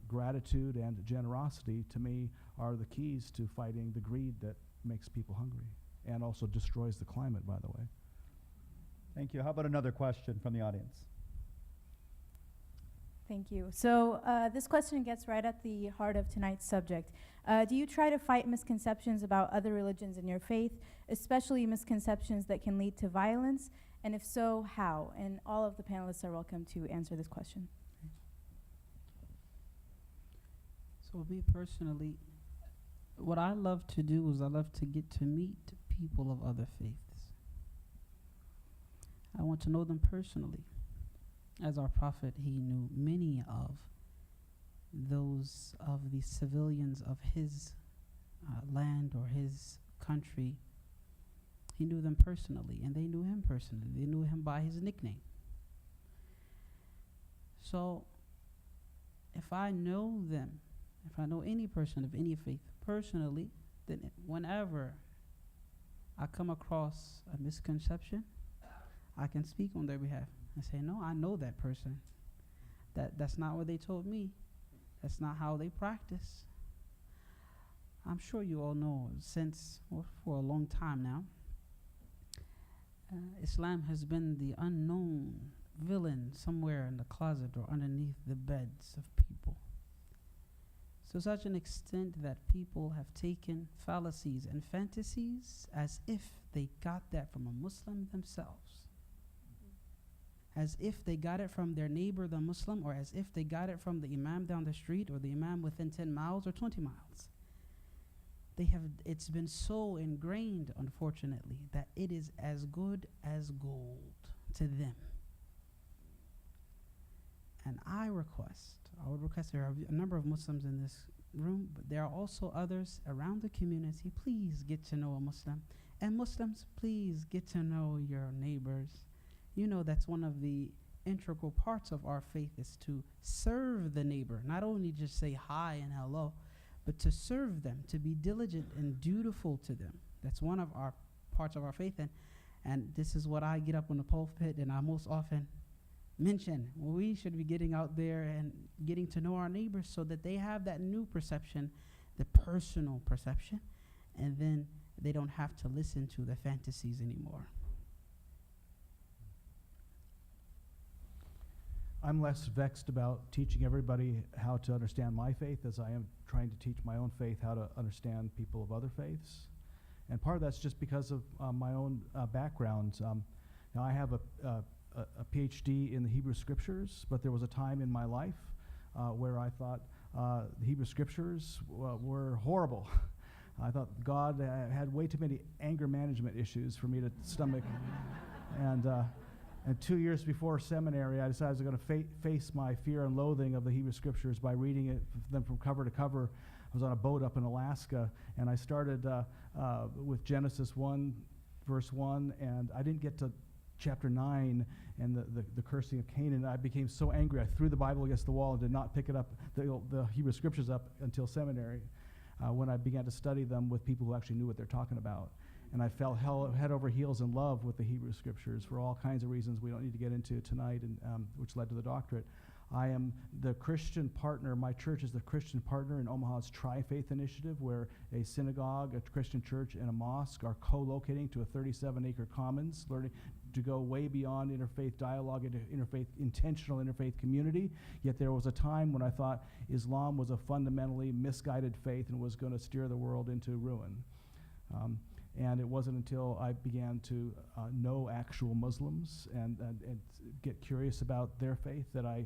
Speaker 4: gratitude, and generosity, to me, are the keys to fighting the greed that makes people hungry and also destroys the climate, by the way.
Speaker 2: Thank you. How about another question from the audience?
Speaker 7: Thank you. So this question gets right at the heart of tonight's subject. Do you try to fight misconceptions about other religions in your faith, especially misconceptions that can lead to violence? And if so, how? And all of the panelists are welcome to answer this question.
Speaker 3: So me personally, what I love to do is I love to get to meet people of other faiths. I want to know them personally. As our prophet, he knew many of those of the civilians of his land or his country. He knew them personally, and they knew him personally. They knew him by his nickname. So if I know them, if I know any person of any faith personally, then whenever I come across a misconception, I can speak on their behalf and say, no, I know that person. That's not what they told me. That's not how they practice. I'm sure you all know, since, well, for a long time now, Islam has been the unknown villain somewhere in the closet or underneath the beds of people. To such an extent that people have taken fallacies and fantasies as if they got that from a Muslim themselves. As if they got it from their neighbor, the Muslim, or as if they got it from the Imam down the street or the Imam within 10 miles or 20 miles. It's been so ingrained, unfortunately, that it is as good as gold to them. And I would request, there are a number of Muslims in this room, but there are also others around the community. Please get to know a Muslim. And Muslims, please get to know your neighbors. You know, that's one of the integral parts of our faith, is to serve the neighbor. Not only just say hi and hello, but to serve them, to be diligent and dutiful to them. That's one of our parts of our faith. And this is what I get up on the pulpit and I most often mention. We should be getting out there and getting to know our neighbors so that they have that new perception, the personal perception, and then they don't have to listen to the fantasies anymore.
Speaker 4: I'm less vexed about teaching everybody how to understand my faith as I am trying to teach my own faith how to understand people of other faiths. And part of that's just because of my own background. Now I have a PhD in the Hebrew Scriptures, but there was a time in my life where I thought the Hebrew Scriptures were horrible. I thought God had way too many anger management issues for me to stomach. And 2 years before seminary, I decided I was going to face my fear and loathing of the Hebrew Scriptures by reading them from cover to cover. I was on a boat up in Alaska, and I started with Genesis 1, verse 1, and I didn't get to chapter 9 and the cursing of Canaan. I became so angry, I threw the Bible against the wall and did not pick it up, the Hebrew Scriptures up until seminary, when I began to study them with people who actually knew what they're talking about. And I fell head over heels in love with the Hebrew Scriptures for all kinds of reasons we don't need to get into tonight, and which led to the doctorate. I am the Christian partner. My church is the Christian partner in Omaha's Tri-Faith Initiative, where a synagogue, a Christian church, and a mosque are co-locating to a 37-acre commons, learning to go way beyond interfaith dialogue into intentional interfaith community. Yet there was a time when I thought Islam was a fundamentally misguided faith and was going to steer the world into ruin. And it wasn't until I began to know actual Muslims and get curious about their faith that I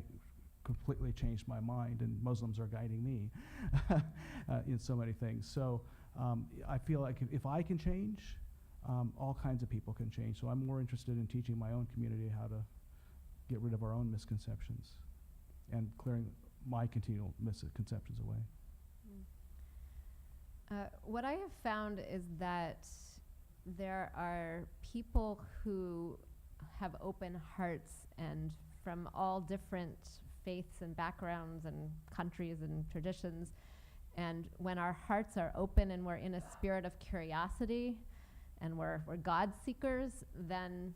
Speaker 4: completely changed my mind, and Muslims are guiding me in so many things. So I feel like if I can change, all kinds of people can change. So I'm more interested in teaching my own community how to get rid of our own misconceptions and clearing my continual misconceptions away.
Speaker 5: What I have found is that there are people who have open hearts, and from all different faiths and backgrounds and countries and traditions. And when our hearts are open and we're in a spirit of curiosity and we're God seekers, then,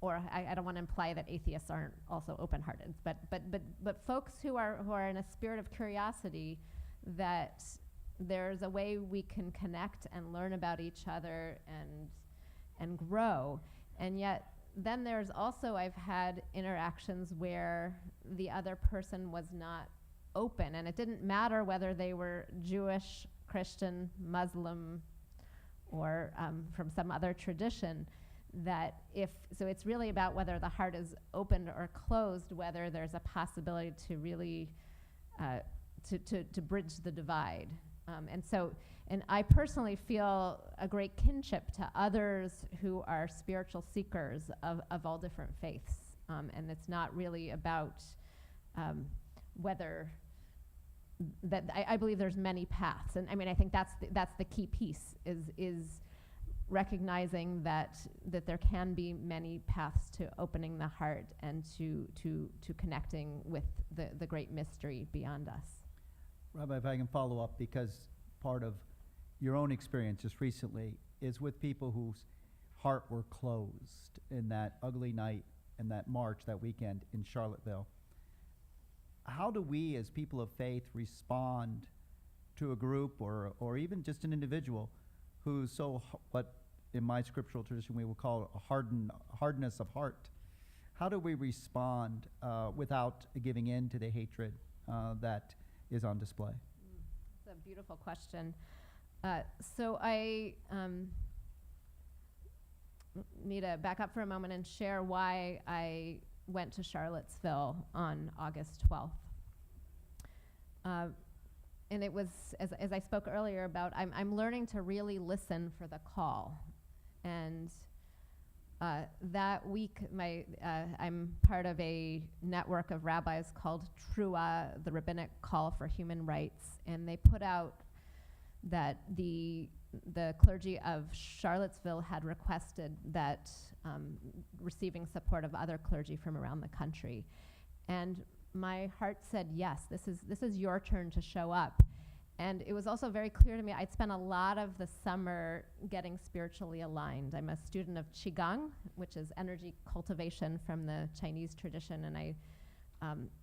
Speaker 5: or I don't want to imply that atheists aren't also open-hearted, but folks who are in a spirit of curiosity, that there's a way we can connect and learn about each other and grow. And yet then there's also, I've had interactions where the other person was not open, and it didn't matter whether they were Jewish, Christian, Muslim, or from some other tradition. So it's really about whether the heart is open or closed, whether there's a possibility to really to bridge the divide. And I personally feel a great kinship to others who are spiritual seekers of all different faiths. And it's not really about whether that I believe there's many paths. And I mean, I think that's the key piece is recognizing that there can be many paths to opening the heart and to connecting with the great mystery beyond us.
Speaker 2: Rabbi, if I can follow up, because part of your own experience just recently is with people whose heart were closed in that ugly night and that march that weekend in Charlottesville. How do we as people of faith respond to a group or even just an individual who's so, what in my scriptural tradition we will call a hardness of heart? How do we respond without giving in to the hatred that is on display?
Speaker 5: It's a beautiful question. So I need to back up for a moment and share why I went to Charlottesville on August 12th. And it was, as I spoke earlier about, I'm learning to really listen for the call. And that week, I'm part of a network of rabbis called TRUA, the Rabbinic Call for Human Rights, and they put out that the clergy of Charlottesville had requested that receiving support of other clergy from around the country. And my heart said, yes, this is your turn to show up. And it was also very clear to me, I'd spent a lot of the summer getting spiritually aligned. I'm a student of Qigong, which is energy cultivation from the Chinese tradition, and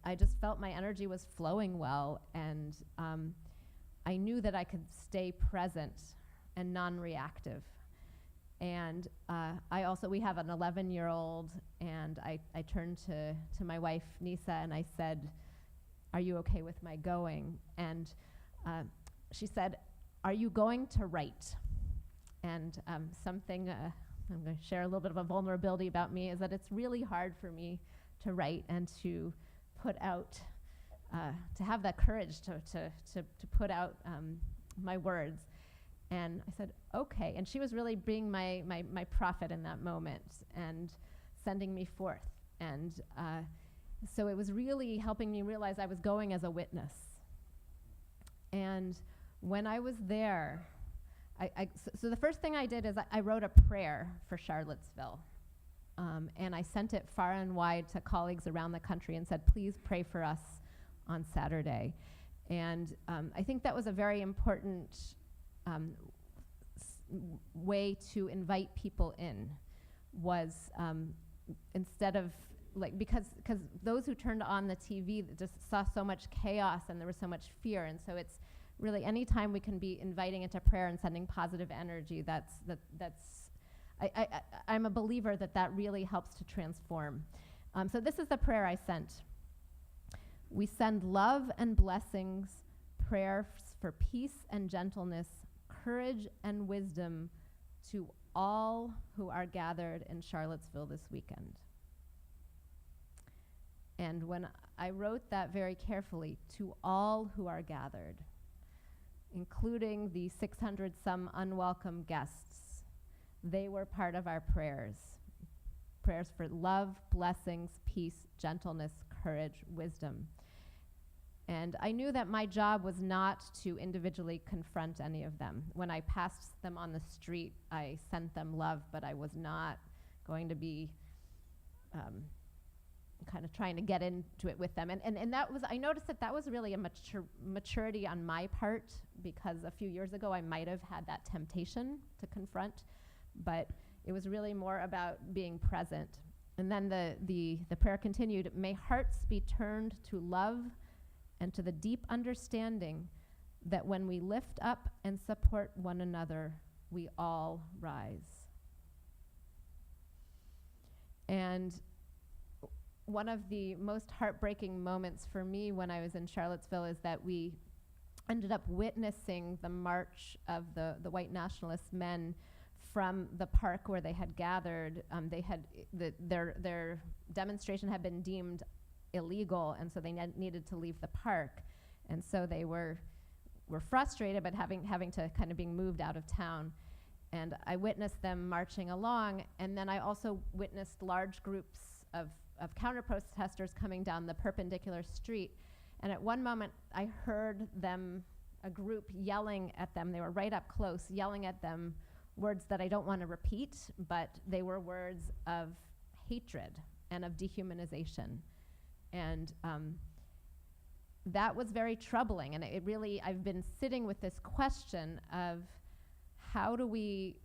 Speaker 5: I just felt my energy was flowing well, and I knew that I could stay present and non-reactive. And we have an 11-year-old, and I turned to my wife, Nisa, and I said, are you okay with my going? And she said, are you going to write? And something, I'm going to share a little bit of a vulnerability about me, is that it's really hard for me to write and to put out, to have that courage to put out my words. And I said, okay. And she was really being my prophet in that moment and sending me forth. And so it was really helping me realize I was going as a witness. And when I was there, so the first thing I did is I wrote a prayer for Charlottesville. And I sent it far and wide to colleagues around the country and said, please pray for us on Saturday. And I think that was a very important way to invite people in, was instead of, like, because those who turned on the TV just saw so much chaos and there was so much fear, and so it's really any time we can be inviting into prayer and sending positive energy, I'm a believer that really helps to transform. So this is the prayer I sent. We send love and blessings, prayers for peace and gentleness, courage and wisdom to all who are gathered in Charlottesville this weekend. And when I wrote that very carefully, to all who are gathered, including the 600 some unwelcome guests, they were part of our prayers. Prayers for love, blessings, peace, gentleness, courage, wisdom. And I knew that my job was not to individually confront any of them. When I passed them on the street, I sent them love, but I was not going to be kind of trying to get into it with them. And that was, I noticed that was really a maturity on my part, because a few years ago I might have had that temptation to confront, but it was really more about being present. And then the prayer continued, may hearts be turned to love and to the deep understanding that when we lift up and support one another, we all rise. And one of the most heartbreaking moments for me when I was in Charlottesville is that we ended up witnessing the march of the white nationalist men from the park where they had gathered. Their demonstration had been deemed illegal, and so they needed to leave the park. And so they were frustrated, but having to kind of being moved out of town. And I witnessed them marching along, and then I also witnessed large groups of counter-protesters coming down the perpendicular street. And at one moment, I heard them, a group yelling at them, they were right up close, yelling at them, words that I don't want to repeat, but they were words of hatred and of dehumanization. And that was very troubling. And it really, I've been sitting with this question of how do we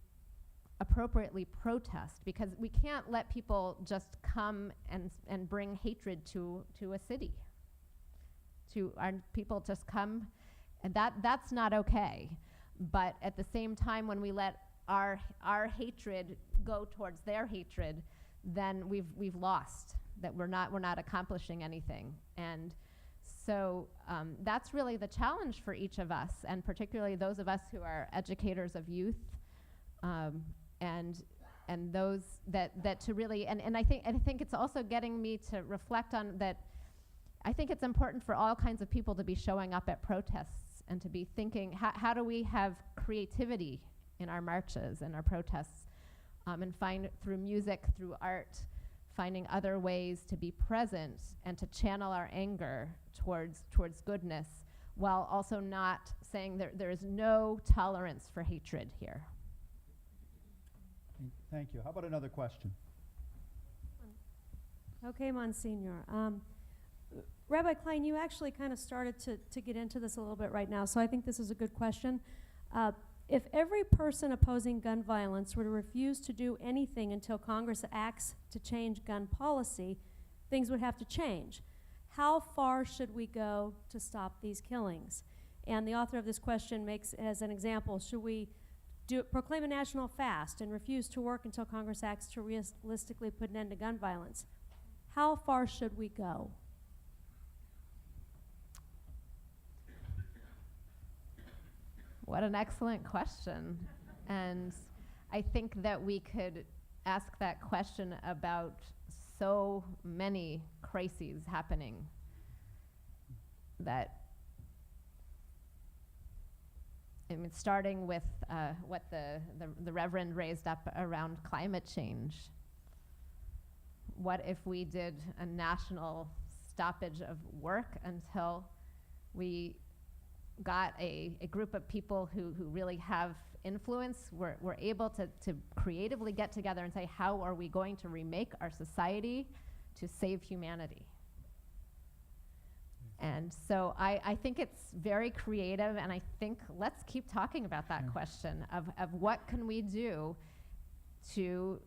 Speaker 5: appropriately protest? Because we can't let people just come and bring hatred to a city. To our people just come, and that's not okay. But at the same time, when we let our hatred go towards their hatred, then we've lost. That we're not accomplishing anything. And so that's really the challenge for each of us, and particularly those of us who are educators of youth, and those that to really and I think it's also getting me to reflect on that. I think it's important for all kinds of people to be showing up at protests and to be thinking, how do we have creativity in our marches and our protests, and find through music, through art, finding other ways to be present and to channel our anger towards goodness, while also not saying there is no tolerance for hatred here.
Speaker 2: Thank you. How about another question?
Speaker 6: Okay, Monsignor. Rabbi Klein, you actually kind of started to get into this a little bit right now, so I think this is a good question. If every person opposing gun violence were to refuse to do anything until Congress acts to change gun policy, things would have to change. How far should we go to stop these killings? And the author of this question makes as an example, should we proclaim a national fast and refuse to work until Congress acts to realistically put an end to gun violence? How far should we go?
Speaker 5: What an excellent question. And I think that we could ask that question about so many crises happening, that, I mean, starting with what the Reverend raised up around climate change. What if we did a national stoppage of work until we got a group of people who really have influence, we're able to creatively get together and say, how are we going to remake our society to save humanity? And so I think it's very creative, and I think let's keep talking about that question of what can we do to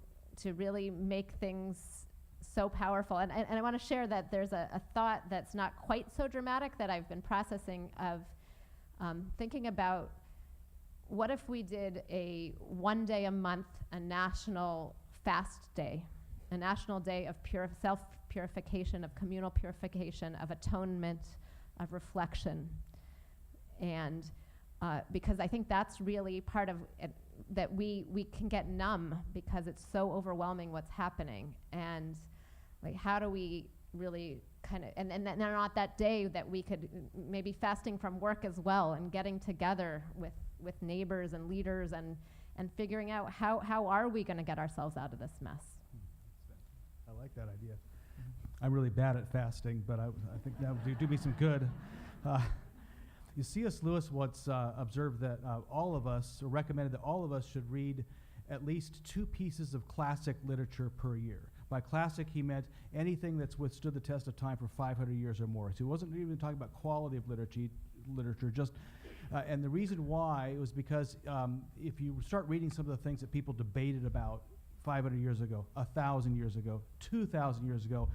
Speaker 5: really make things so powerful. And I want to share that there's a thought that's not quite so dramatic that I've been processing of thinking about, what if we did a 1 day a month, a national fast day, a national day of self-purification, of communal purification, of atonement, of reflection. And because I think that's really part of it, that we can get numb because it's so overwhelming what's happening. And like, how do we really kind of, and then not that day that we could maybe fasting from work as well, and getting together with neighbors and leaders and figuring out how are we going to get ourselves out of this mess.
Speaker 4: I like that idea. I'm really bad at fasting, but I think that would do me some good. C.S. Lewis once observed that all of us, or recommended that all of us should read at least 2 pieces of classic literature per year. By classic, he meant anything that's withstood the test of time for 500 years or more. So he wasn't even talking about quality of literature, just, and the reason why was because if you start reading some of the things that people debated about 500 years ago, 1,000 years ago, 2,000 years ago,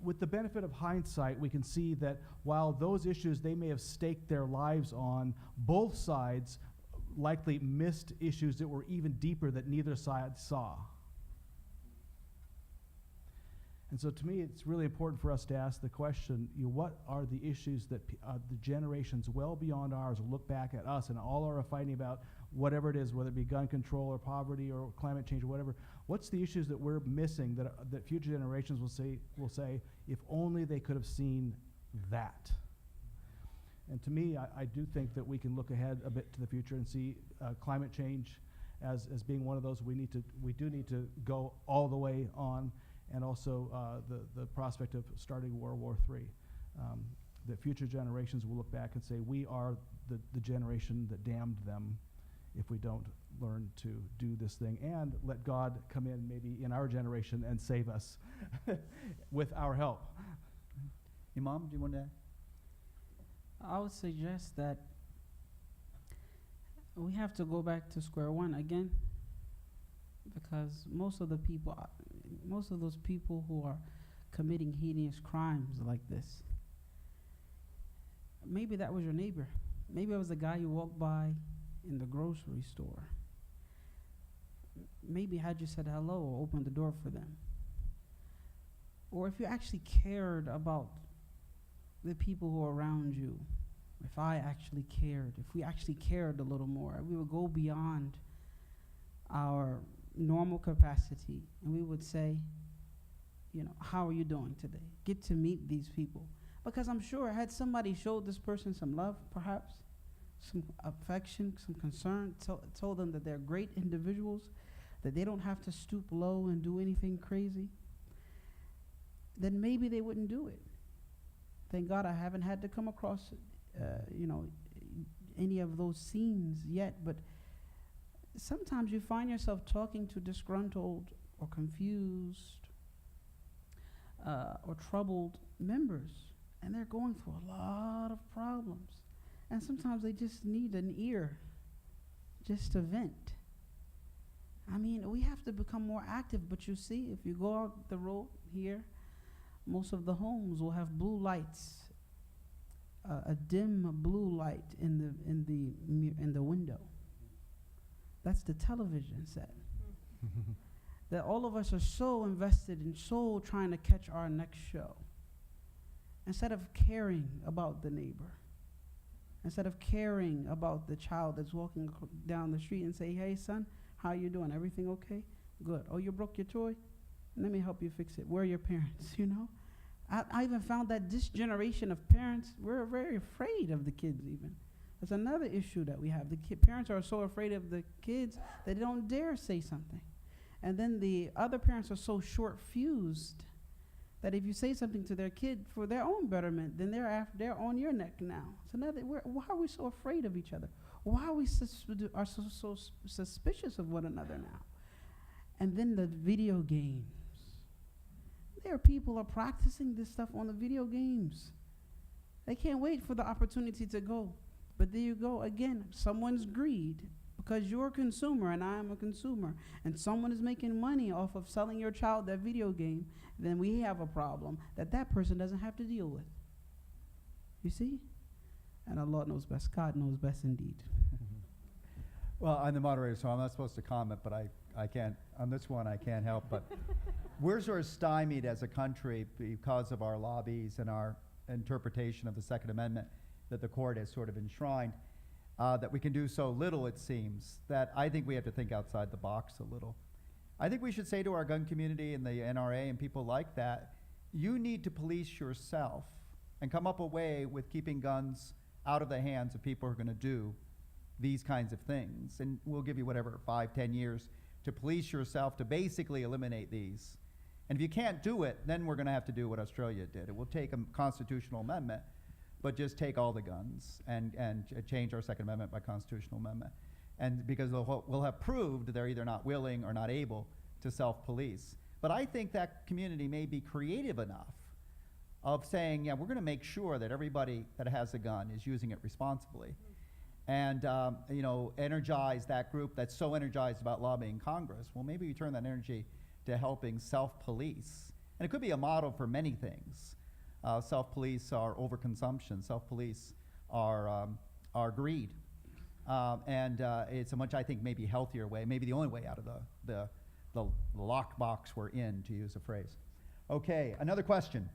Speaker 4: with the benefit of hindsight, we can see that while those issues they may have staked their lives on, both sides likely missed issues that were even deeper that neither side saw. And so to me, it's really important for us to ask the question, what are the issues that the generations well beyond ours will look back at us and all are fighting about, whatever it is, whether it be gun control or poverty or climate change or whatever, what's the issues that we're missing that future generations will say, if only they could have seen that. And to me, I do think that we can look ahead a bit to the future and see climate change as being one of those we do need to go all the way on, and also the prospect of starting World War III. That future generations will look back and say, we are the generation that damned them if we don't learn to do this thing and let God come in maybe in our generation and save us with our help.
Speaker 2: Imam, do you want to?
Speaker 3: I would suggest that we have to go back to square one again, because most of those people who are committing heinous crimes like this, maybe that was your neighbor. Maybe it was the guy you walked by in the grocery store. Maybe had you said hello or opened the door for them. Or if you actually cared about the people who are around you, if I actually cared, if we actually cared a little more, we would go beyond our normal capacity and we would say, you know, how are you doing today? Get to meet these people. Because I'm sure had somebody showed this person some love, perhaps, some affection, some concern, told them that they're great individuals, that they don't have to stoop low and do anything crazy, then maybe they wouldn't do it. Thank God I haven't had to come across, any of those scenes yet, but sometimes you find yourself talking to disgruntled or confused or troubled members, and they're going through a lot of problems. And sometimes they just need an ear just to vent. I mean, we have to become more active, but you see, if you go out the road here, most of the homes will have blue lights, a dim blue light in the window. That's the television set. That all of us are so invested and so trying to catch our next show, instead of caring about the neighbor, instead of caring about the child that's walking down the street and say, hey son, how you doing? Everything okay? Good. Oh, you broke your toy? Let me help you fix it. Where are your parents? You know? I even found that this generation of parents, we're very afraid of the kids even. That's another issue that we have. The parents are so afraid of the kids that they don't dare say something. And then the other parents are so short-fused that if you say something to their kid for their own betterment, then they're on your neck now. It's another. Why are we so afraid of each other? Why are we so suspicious of one another now? And then the video games. There are people who are practicing this stuff on the video games. They can't wait for the opportunity to go. But there you go again, someone's greed, because you're a consumer and I'm a consumer, and someone is making money off of selling your child that video game, then we have a problem that person doesn't have to deal with. You see? And Allah knows best. God knows best indeed.
Speaker 2: Well, I'm the moderator, so I'm not supposed to comment, but I can't, on this one I can't help, but we're sort of stymied as a country because of our lobbies and our interpretation of the Second Amendment that the court has sort of enshrined, that we can do so little, it seems, that I think we have to think outside the box a little. I think we should say to our gun community and the NRA and people like that, you need to police yourself and come up a way with keeping guns out of the hands of people who are going to do these kinds of things. And we'll give you whatever, 5, 10 years to police yourself to basically eliminate these. And if you can't do it, then we're going to have to do what Australia did. It will take a constitutional amendment, but just take all the guns and change our Second Amendment by constitutional amendment. And because we'll have proved they're either not willing or not able to self-police. But I think that community may be creative enough of saying, yeah, we're going to make sure that everybody that has a gun is using it responsibly. And energize that group that's so energized about lobbying Congress. Well, maybe we turn that energy to helping self-police. And it could be a model for many things. Self-police our overconsumption, self-police our greed. And it's a much, I think, maybe healthier way, maybe the only way out of the lockbox we're in, to use a phrase. Okay, another question.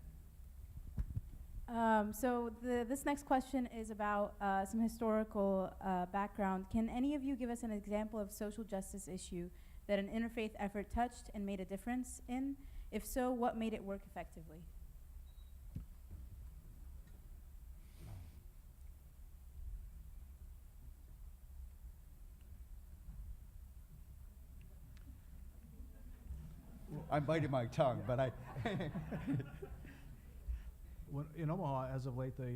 Speaker 7: This next question is about some historical background. Can any of you give us an example of social justice issue that an interfaith effort touched and made a difference in? If so, what made it work effectively?
Speaker 2: I'm biting my tongue, but I...
Speaker 4: In Omaha, as of late, the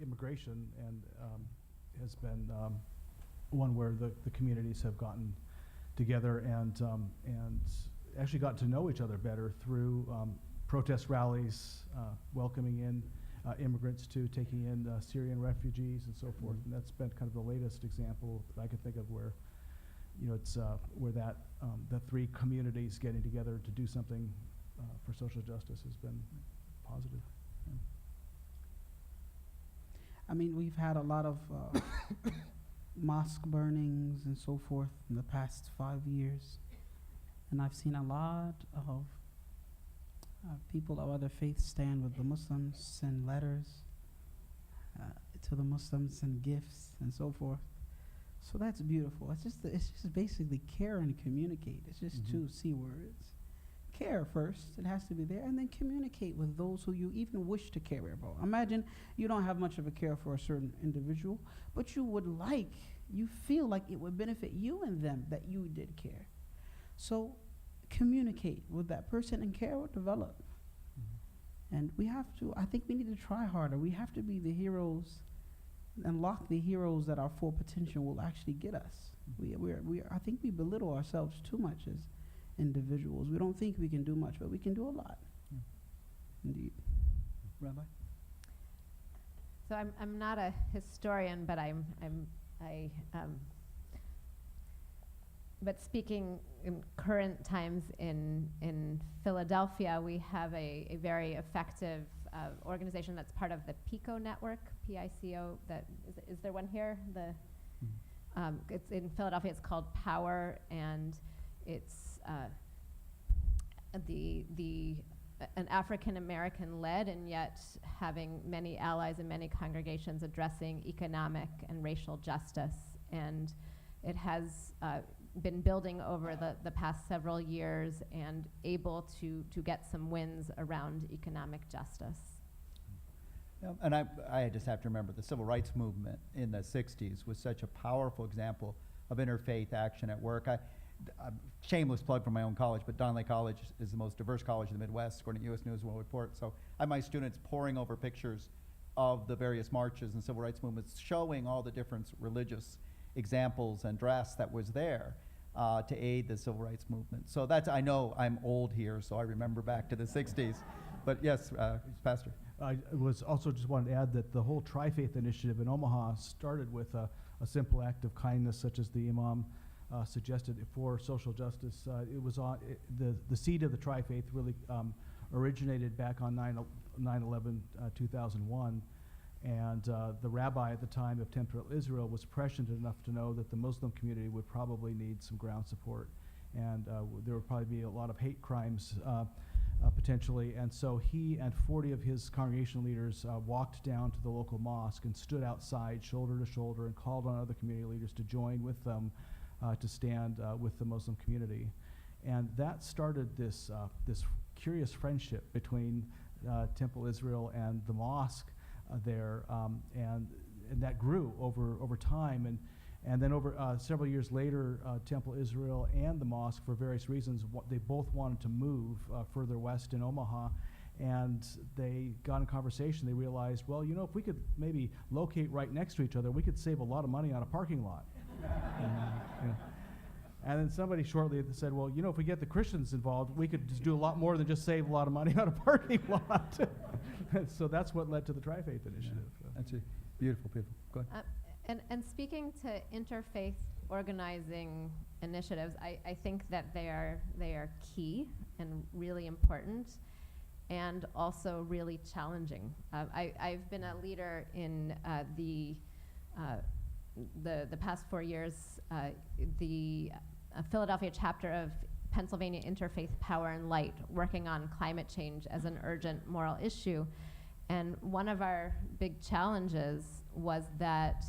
Speaker 4: immigration and has been one where the communities have gotten together and actually got to know each other better through protest rallies, welcoming in immigrants to taking in Syrian refugees and so forth. And that's been kind of the latest example that I can think of where, it's where that the three communities getting together to do something for social justice has been positive.
Speaker 3: I mean, we've had a lot of mosque burnings and so forth in the past 5 years. And I've seen a lot of people of other faiths stand with the Muslims, send letters to the Muslims, send gifts and so forth. So that's beautiful. It's just basically care and communicate. It's just two C words. Care first, it has to be there, and then communicate with those who you even wish to care about. Imagine you don't have much of a care for a certain individual, but you feel like it would benefit you and them that you did care. So communicate with that person, and care will develop. And I think we need to try harder. We have to be the heroes, unlock the heroes that our full potential will actually get us. I think we belittle ourselves too much as individuals. We don't think we can do much, but we can do a lot. Indeed.
Speaker 2: Rabbi?
Speaker 5: So I'm not a historian, but but speaking in current times in Philadelphia, we have a very effective organization that's part of the PICO network, PICO. Is there one here? It's in Philadelphia. It's called Power, and it's an African-American led, and yet having many allies and many congregations addressing economic and racial justice. And it has been building over the past several years and able to get some wins around economic justice.
Speaker 2: Yeah, and I just have to remember the civil rights movement in the 60s was such a powerful example of interfaith action at work. Shameless plug for my own college, but Donley College is the most diverse college in the Midwest, according to U.S. News and World Report. So I have my students poring over pictures of the various marches and civil rights movements, showing all the different religious examples and dress that was there to aid the civil rights movement. So I know I'm old here, so I remember back to the 60s. But yes, Pastor.
Speaker 4: I was also just wanted to add that the whole Tri-Faith initiative in Omaha started with a simple act of kindness, such as the Imam suggested for social justice. It was the seed of the Tri-Faith really originated back on 9/11, 2001, and the rabbi at the time of Temple Israel was prescient enough to know that the Muslim community would probably need some ground support, and there would probably be a lot of hate crimes potentially, and so he and 40 of his congregational leaders walked down to the local mosque and stood outside shoulder to shoulder and called on other community leaders to join with them to stand with the Muslim community. And that started this curious friendship between Temple Israel and the mosque there, and that grew over time. And then over several years later, Temple Israel and the mosque, for various reasons, they both wanted to move further west in Omaha. And they got in conversation. They realized, well, if we could maybe locate right next to each other, we could save a lot of money on a parking lot. And then somebody shortly said, well, if we get the Christians involved, we could just do a lot more than just save a lot of money on a parking lot. So that's what led to the Tri-Faith initiative.
Speaker 2: Yeah. That's beautiful, people. Go ahead.
Speaker 5: And speaking to interfaith organizing initiatives, I think that they are key and really important, and also really challenging. I've been a leader in the past 4 years, the Philadelphia chapter of Pennsylvania Interfaith Power and Light, working on climate change as an urgent moral issue. And one of our big challenges was that,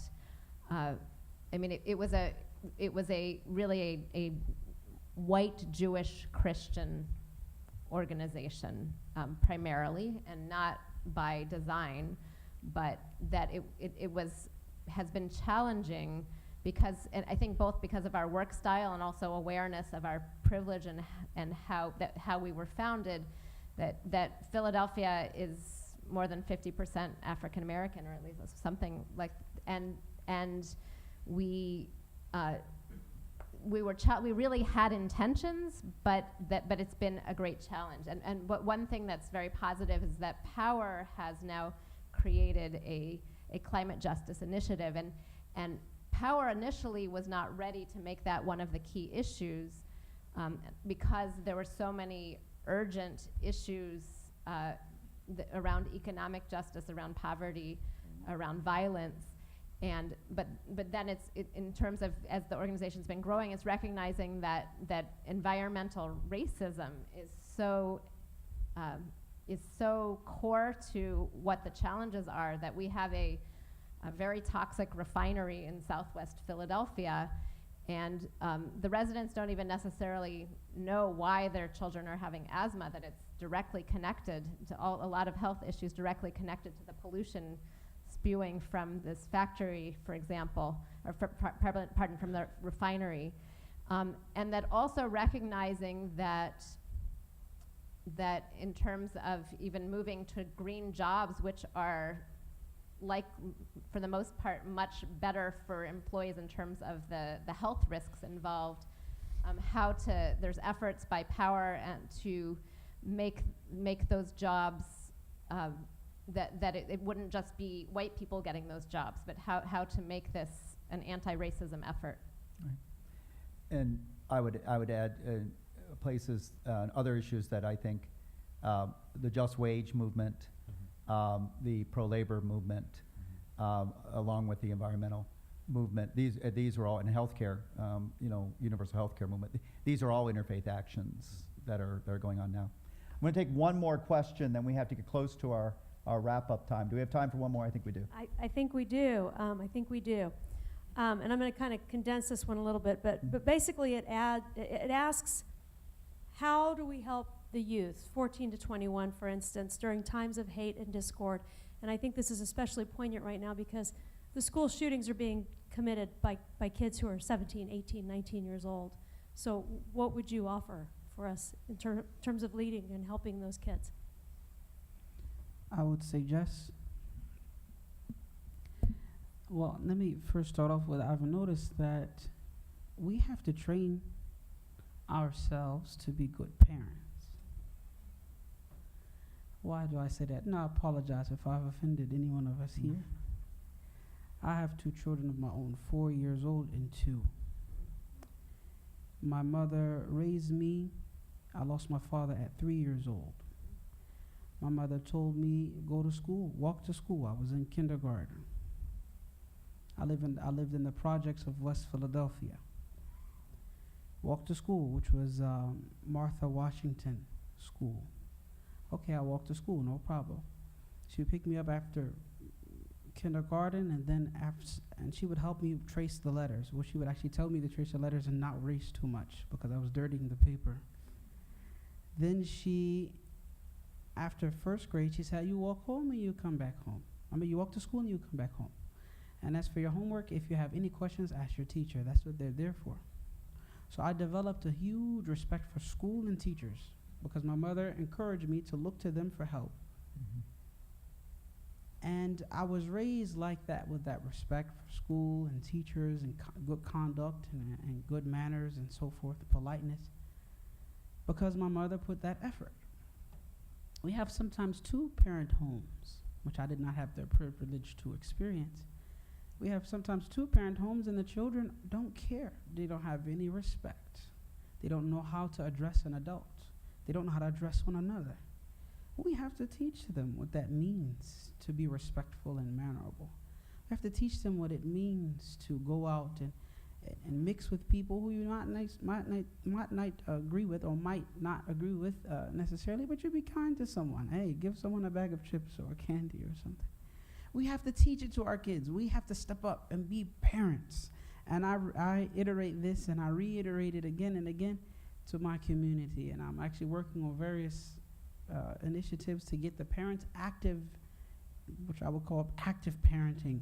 Speaker 5: it was really a white Jewish Christian organization primarily, and not by design, but that it has been challenging because, and I think both because of our work style and also awareness of our privilege and how we were founded, that Philadelphia is more than 50% African American, or at least something like, and we we really had intentions, but it's been a great challenge. And one thing that's very positive is that Power has now created a climate justice initiative, and Power initially was not ready to make that one of the key issues because there were so many urgent issues around economic justice, around poverty, around violence. But then in terms of, as the organization's been growing, it's recognizing that environmental racism is so core to what the challenges are, that we have a very toxic refinery in Southwest Philadelphia, and the residents don't even necessarily know why their children are having asthma, that it's directly connected to a lot of health issues directly connected to the pollution spewing from this factory, for example, or from the refinery. And that also recognizing that in terms of even moving to green jobs, which are, like, for the most part, much better for employees in terms of the health risks involved, there's efforts by Power to make those jobs that it wouldn't just be white people getting those jobs, but how to make this an anti-racism effort.
Speaker 2: Right. And I would add places, other issues that I think the just wage movement, the pro-labor movement, along with the environmental movement. These are all in healthcare, universal healthcare movement. These are all interfaith actions that are going on now. I'm going to take one more question, then we have to get close to our wrap-up time. Do we have time for one more? I think we do.
Speaker 6: I think we do. And I'm going to kind of condense this one a little bit, but basically it asks, how do we help the youth, 14 to 21, for instance, during times of hate and discord? And I think this is especially poignant right now because the school shootings are being committed by kids who are 17, 18, 19 years old. So what would you offer for us in terms of leading and helping those kids?
Speaker 3: I would suggest, well, let me first start off with, I've noticed that we have to train ourselves to be good parents. Why do I say that? No, I apologize if I've offended any one of us here. I have two children of my own, 4 years old and 2. My mother raised me. I lost my father at 3 years old. My mother told me, go to school, walk to school. I was in kindergarten. I lived in the projects of West Philadelphia. Walked to school, which was Martha Washington School. Okay, I walked to school, no problem. She would pick me up after kindergarten, and then and she would help me trace the letters. Well, she would actually tell me to trace the letters and not erase too much because I was dirtying the paper. Then after first grade, she said, you walk home and you come back home. You walk to school and you come back home. And as for your homework, if you have any questions, ask your teacher. That's what they're there for. So I developed a huge respect for school and teachers because my mother encouraged me to look to them for help. And I was raised like that, with that respect for school and teachers and good conduct and good manners and so forth, politeness, because my mother put that effort. We have sometimes 2-parent homes, which I did not have the privilege to experience. We have sometimes 2-parent homes and the children don't care. They don't have any respect. They don't know how to address an adult. They don't know how to address one another. We have to teach them what that means to be respectful and mannerable. We have to teach them what it means to go out and mix with people who you might not agree with or might not agree with necessarily, but you be kind to someone. Hey, give someone a bag of chips or candy or something. We have to teach it to our kids. We have to step up and be parents. And I iterate this and I reiterate it again and again to my community. And I'm actually working on various initiatives to get the parents active, which I would call active parenting.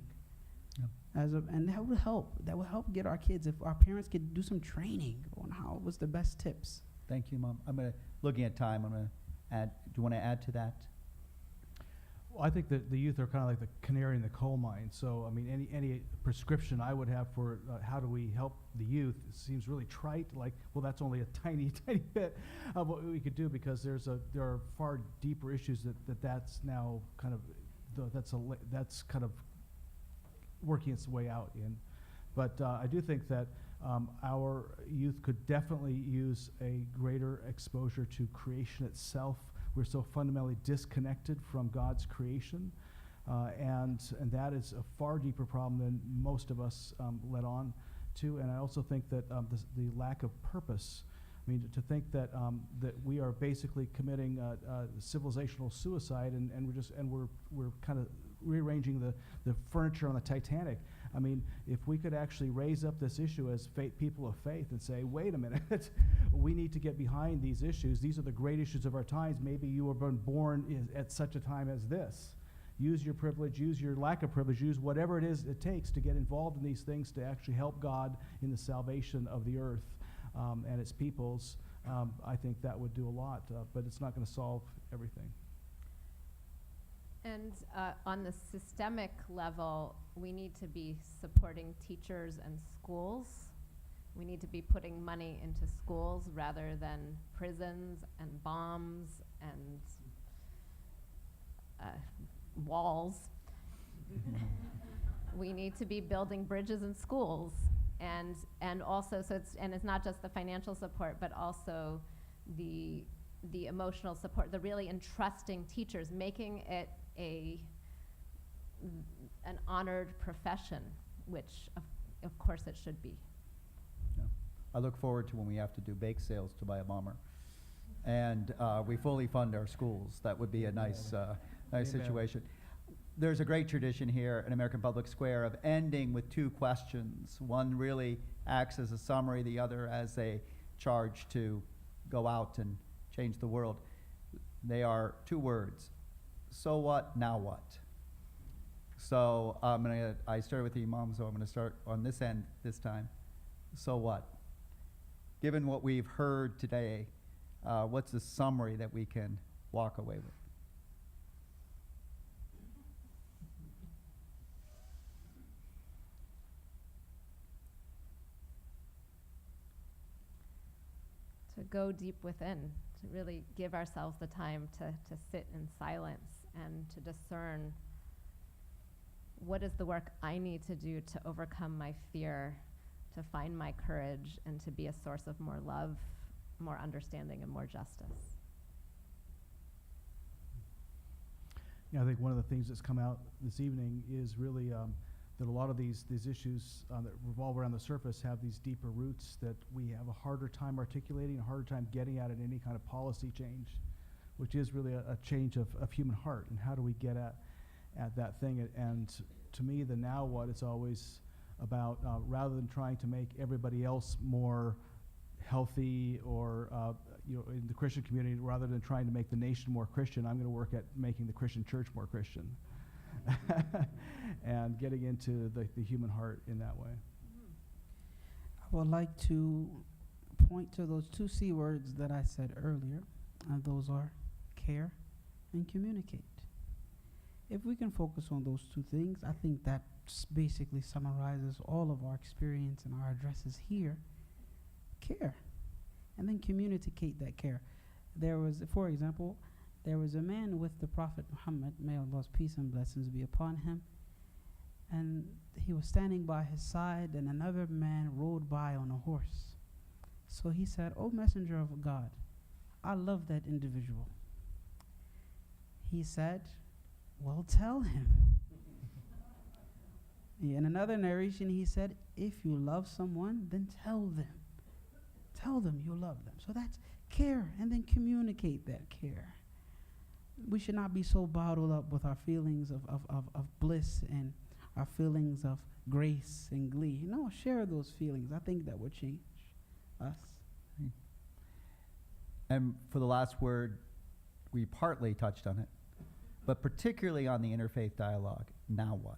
Speaker 3: And that would help. That would help get our kids, if our parents could do some training on what's the best tips.
Speaker 2: Thank you, Mom. Looking at time, I'm going to add. Do you want to add to that?
Speaker 4: Well, I think that the youth are kind of like the canary in the coal mine. So, I mean, any prescription I would have for how do we help the youth seems really trite. Like, well, that's only a tiny bit of what we could do, because there are far deeper issues that's now kind of that's kind of working its way out in. But I do think that our youth could definitely use a greater exposure to creation itself. We're so fundamentally disconnected from God's creation, and that is a far deeper problem than most of us let on to. And I also think that the lack of purpose. I mean, to think that that we are basically committing civilizational suicide, and we're kind of rearranging the furniture on the Titanic. I mean, if we could actually raise up this issue as people of faith and say, wait a minute, we need to get behind these issues. These are the great issues of our times. Maybe you were born at such a time as this. Use your privilege, use your lack of privilege, use whatever it is it takes to get involved in these things to actually help God in the salvation of the earth and its peoples. I think that would do a lot, but it's not going to solve everything.
Speaker 5: And on the systemic level, we need to be supporting teachers and schools. We need to be putting money into schools rather than prisons and bombs and walls. We need to be building bridges in schools, and also it's not just the financial support, but also the emotional support, the really entrusting teachers, making it an honored profession, which of course it should be.
Speaker 2: Yeah. I look forward to when we have to do bake sales to buy a bomber, and we fully fund our schools. That would be a nice situation. There's a great tradition here in American Public Square of ending with two questions. One really acts as a summary, the other as a charge to go out and change the world. They are two words. So what, now what? So I started with the Imam, so I'm going to start on this end this time. So what? Given what we've heard today, what's the summary that we can walk away with?
Speaker 5: To go deep within, to really give ourselves the time to sit in silence and to discern what is the work I need to do to overcome my fear, to find my courage, and to be a source of more love, more understanding, and more justice.
Speaker 4: Yeah, I think one of the things that's come out this evening is really that a lot of these issues that revolve around the surface have these deeper roots that we have a harder time articulating, a harder time getting at any kind of policy change, which is really a change of human heart. And how do we get at that thing? And to me, the now what, it's always about rather than trying to make everybody else more healthy or in the Christian community, rather than trying to make the nation more Christian, I'm going to work at making the Christian church more Christian. And getting into the human heart in that way.
Speaker 3: I would like to point to those two C words that I said earlier, and those are care and communicate. If we can focus on those two things, I think that basically summarizes all of our experience and our addresses here. Care, and then communicate that care. There was, for example, there was a man with the Prophet Muhammad, may Allah's peace and blessings be upon him, and he was standing by his side, and another man rode by on a horse. So he said, "O Messenger of God, I love that individual." He said, "Well, tell him." In another narration, he said, "If you love someone, then tell them. Tell them you love them." So that's care, and then communicate that care. We should not be so bottled up with our feelings of bliss and our feelings of grace and glee. No, share those feelings. I think that would change us.
Speaker 2: And for the last word, we partly touched on it, but particularly on the interfaith dialogue, now what?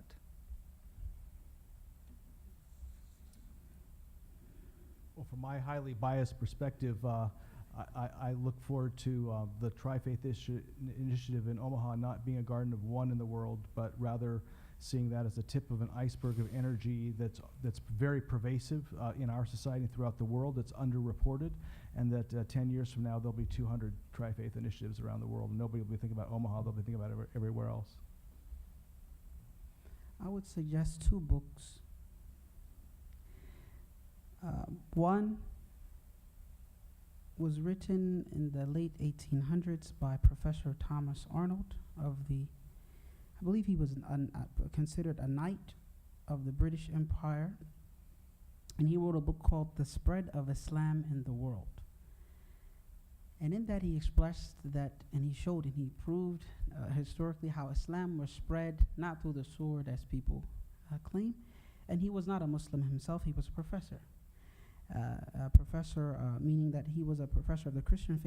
Speaker 4: Well, from my highly biased perspective, I look forward to the Tri-Faith Initiative in Omaha not being a garden of one in the world, but rather seeing that as the tip of an iceberg of energy that's very pervasive in our society and throughout the world, that's underreported, and that 10 years from now there'll be 200 Tri-Faith initiatives around the world. Nobody will be thinking about Omaha, they'll be thinking about everywhere else.
Speaker 3: I would suggest 2 books. One was written in the late 1800s by Professor Thomas Arnold of the, I believe he was considered a knight of the British Empire, and he wrote a book called The Spread of Islam in the World. And in that he expressed that, and he showed and he proved historically how Islam was spread not through the sword as people claim. And he was not a Muslim himself, he was a professor. Meaning that he was a professor of the Christian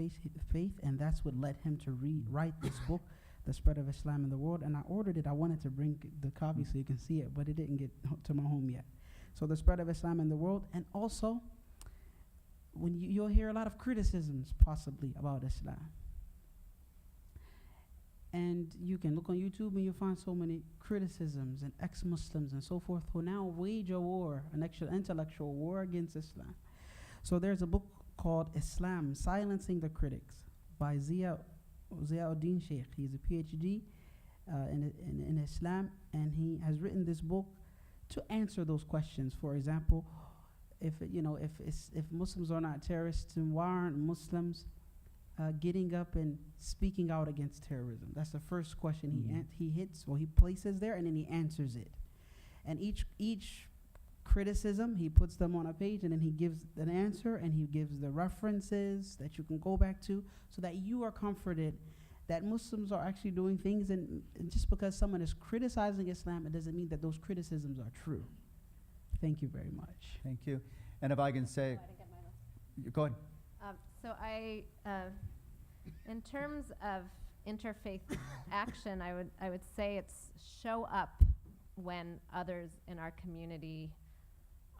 Speaker 3: faith, and that's what led him to write this book, The Spread of Islam in the World. And I ordered it. I wanted to bring the copy so you can see it, but it didn't get to my home yet. So The Spread of Islam in the World, and also when you'll hear a lot of criticisms possibly about Islam. And you can look on YouTube and you'll find so many criticisms and ex-Muslims and so forth who now wage a war, an actual intellectual war against Islam. So there's a book called Islam, Silencing the Critics by Ziauddin Sheikh. He's a PhD in Islam, and he has written this book to answer those questions. For example, if Muslims are not terrorists, then why aren't Muslims getting up and speaking out against terrorism? That's the first question he hits, or he places there, and then he answers it. And each criticism, he puts them on a page, and then he gives an answer, and he gives the references that you can go back to, so that you are comforted that Muslims are actually doing things, and just because someone is criticizing Islam, it doesn't mean that those criticisms are true. Thank you very much.
Speaker 2: Thank you. And if I can say, go ahead.
Speaker 5: So in terms of interfaith action, I would say it's show up when others in our community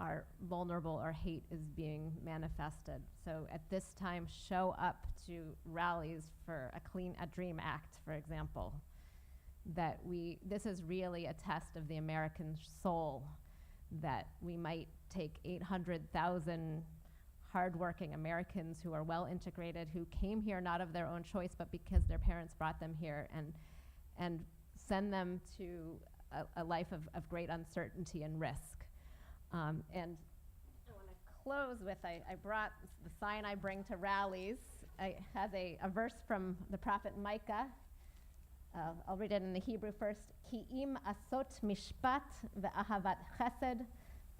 Speaker 5: are vulnerable or hate is being manifested. So at this time, show up to rallies for a Dream Act, for example. This is really a test of the American soul, that we might take 800,000 hardworking Americans who are well integrated, who came here not of their own choice, but because their parents brought them here, and send them to a life of great uncertainty and risk. And I want to close with, I brought the sign I bring to rallies. It has a verse from the prophet Micah. I'll read it in the Hebrew first. Ki im asot mishpat ve'ahavat chesed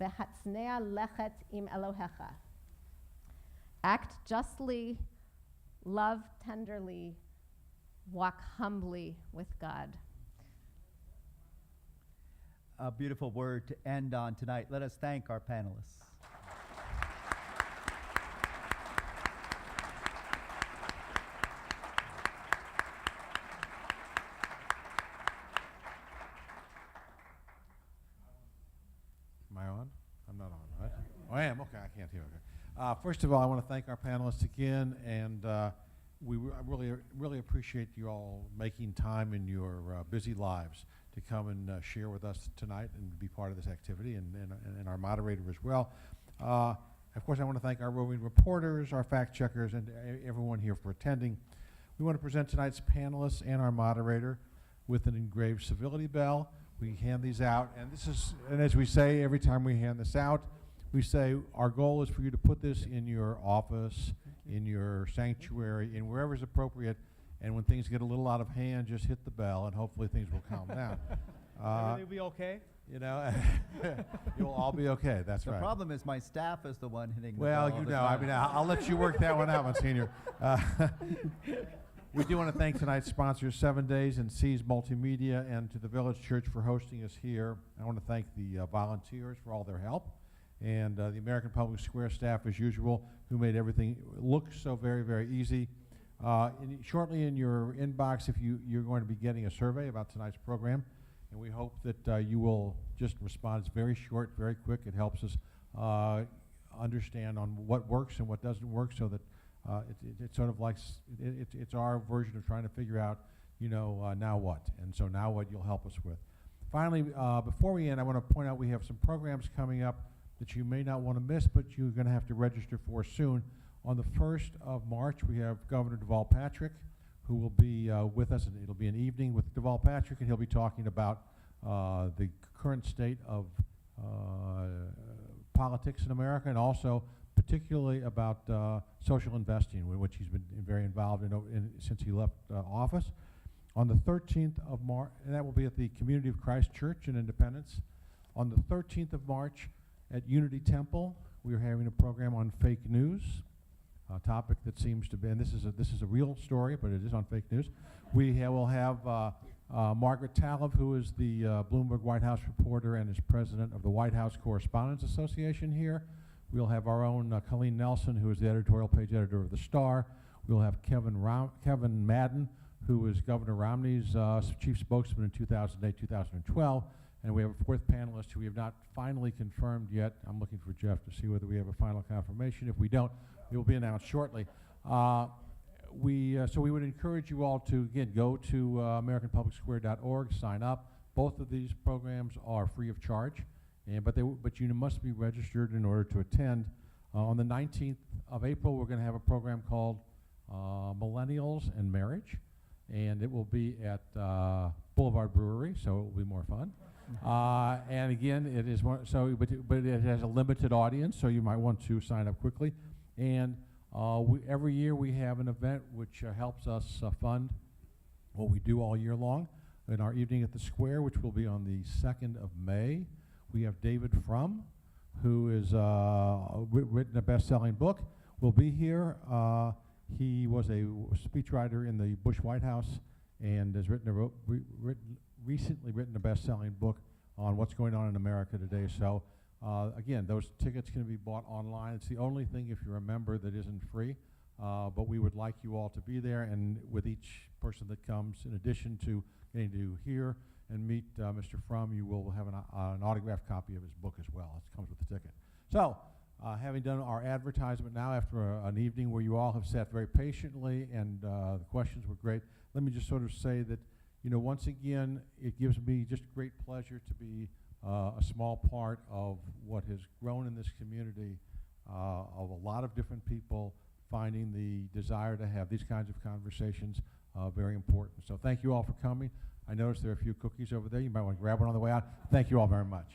Speaker 5: ve'hatznea lechet im Elohecha. Act justly, love tenderly, walk humbly with God.
Speaker 2: A beautiful word to end on tonight. Let us thank our panelists.
Speaker 1: Am I on? I'm not on, right? Oh, I am. Okay, I can't hear. Okay. First of all, I want to thank our panelists again, and I really appreciate you all making time in your busy lives to come and share with us tonight and be part of this activity, and our moderator as well. Of course, I want to thank our roving reporters, our fact checkers, and everyone here for attending. We want to present tonight's panelists and our moderator with an engraved civility bell. We hand these out, and as we say every time we hand this out, we say our goal is for you to put this in your office, in your sanctuary, in wherever is appropriate. And when things get a little out of hand, just hit the bell, and hopefully things will calm down.
Speaker 4: Everything will be okay?
Speaker 1: You know, you'll all be okay. That's right.
Speaker 2: The problem is my staff is the one hitting the
Speaker 1: Well,
Speaker 2: bell.
Speaker 1: you know, I mean, I'll let you work that one out, Monsignor. We do want to thank tonight's sponsors, 7Days and Seize Multimedia, and to the Village Church for hosting us here. I want to thank the volunteers for all their help, and the American Public Square staff, as usual, who made everything look so very, very easy. Shortly in your inbox, you're going to be getting a survey about tonight's program, and we hope that you will just respond. It's very short, very quick. It helps us understand on what works and what doesn't work, so that it's sort of like it's our version of trying to figure out, now what, and so now what you'll help us with. Finally, before we end, I want to point out we have some programs coming up that you may not want to miss, but you're going to have to register for soon. On the 1st of March, we have Governor Deval Patrick, who will be with us, and it'll be an evening with Deval Patrick, and he'll be talking about the current state of politics in America, and also particularly about social investing, in which he's been very involved in since he left office. On the 13th of March, and that will be at the Community of Christ Church in Independence. On the 13th of March at Unity Temple, we are having a program on fake news, a topic that seems to be, and this is a real story, but it is on fake news. We will have Margaret Talib, who is the Bloomberg White House reporter and is president of the White House Correspondents Association here. We'll have our own Colleen Nelson, who is the editorial page editor of The Star. We'll have Kevin Madden, who is Governor Romney's chief spokesman in 2008, 2012. And we have a fourth panelist who we have not finally confirmed yet. I'm looking for Jeff to see whether we have a final confirmation. If we don't, it will be announced shortly. So we would encourage you all to, again, go to AmericanPublicSquare.org, sign up. Both of these programs are free of charge, but you must be registered in order to attend. On the 19th of April, we're going to have a program called Millennials and Marriage, and it will be at Boulevard Brewery, so it will be more fun. And again, it is but it has a limited audience, so you might want to sign up quickly. And every year we have an event which helps us fund what we do all year long. In our evening at the Square, which will be on the 2nd of May, we have David Frum, who has written a best-selling book, will be here. He was a speechwriter in the Bush White House and has recently written a best-selling book on what's going on in America today. So again, those tickets can be bought online. It's the only thing, if you're a member, that isn't free. But we would like you all to be there, and with each person that comes, in addition to getting to hear and meet Mr. Frum, you will have an autographed copy of his book as well. It comes with the ticket. So, having done our advertisement now after an evening where you all have sat very patiently and the questions were great, let me just sort of say that, once again, it gives me just great pleasure to be a small part of what has grown in this community of a lot of different people finding the desire to have these kinds of conversations very important. So thank you all for coming. I noticed there are a few cookies over there. You might want to grab one on the way out. Thank you all very much.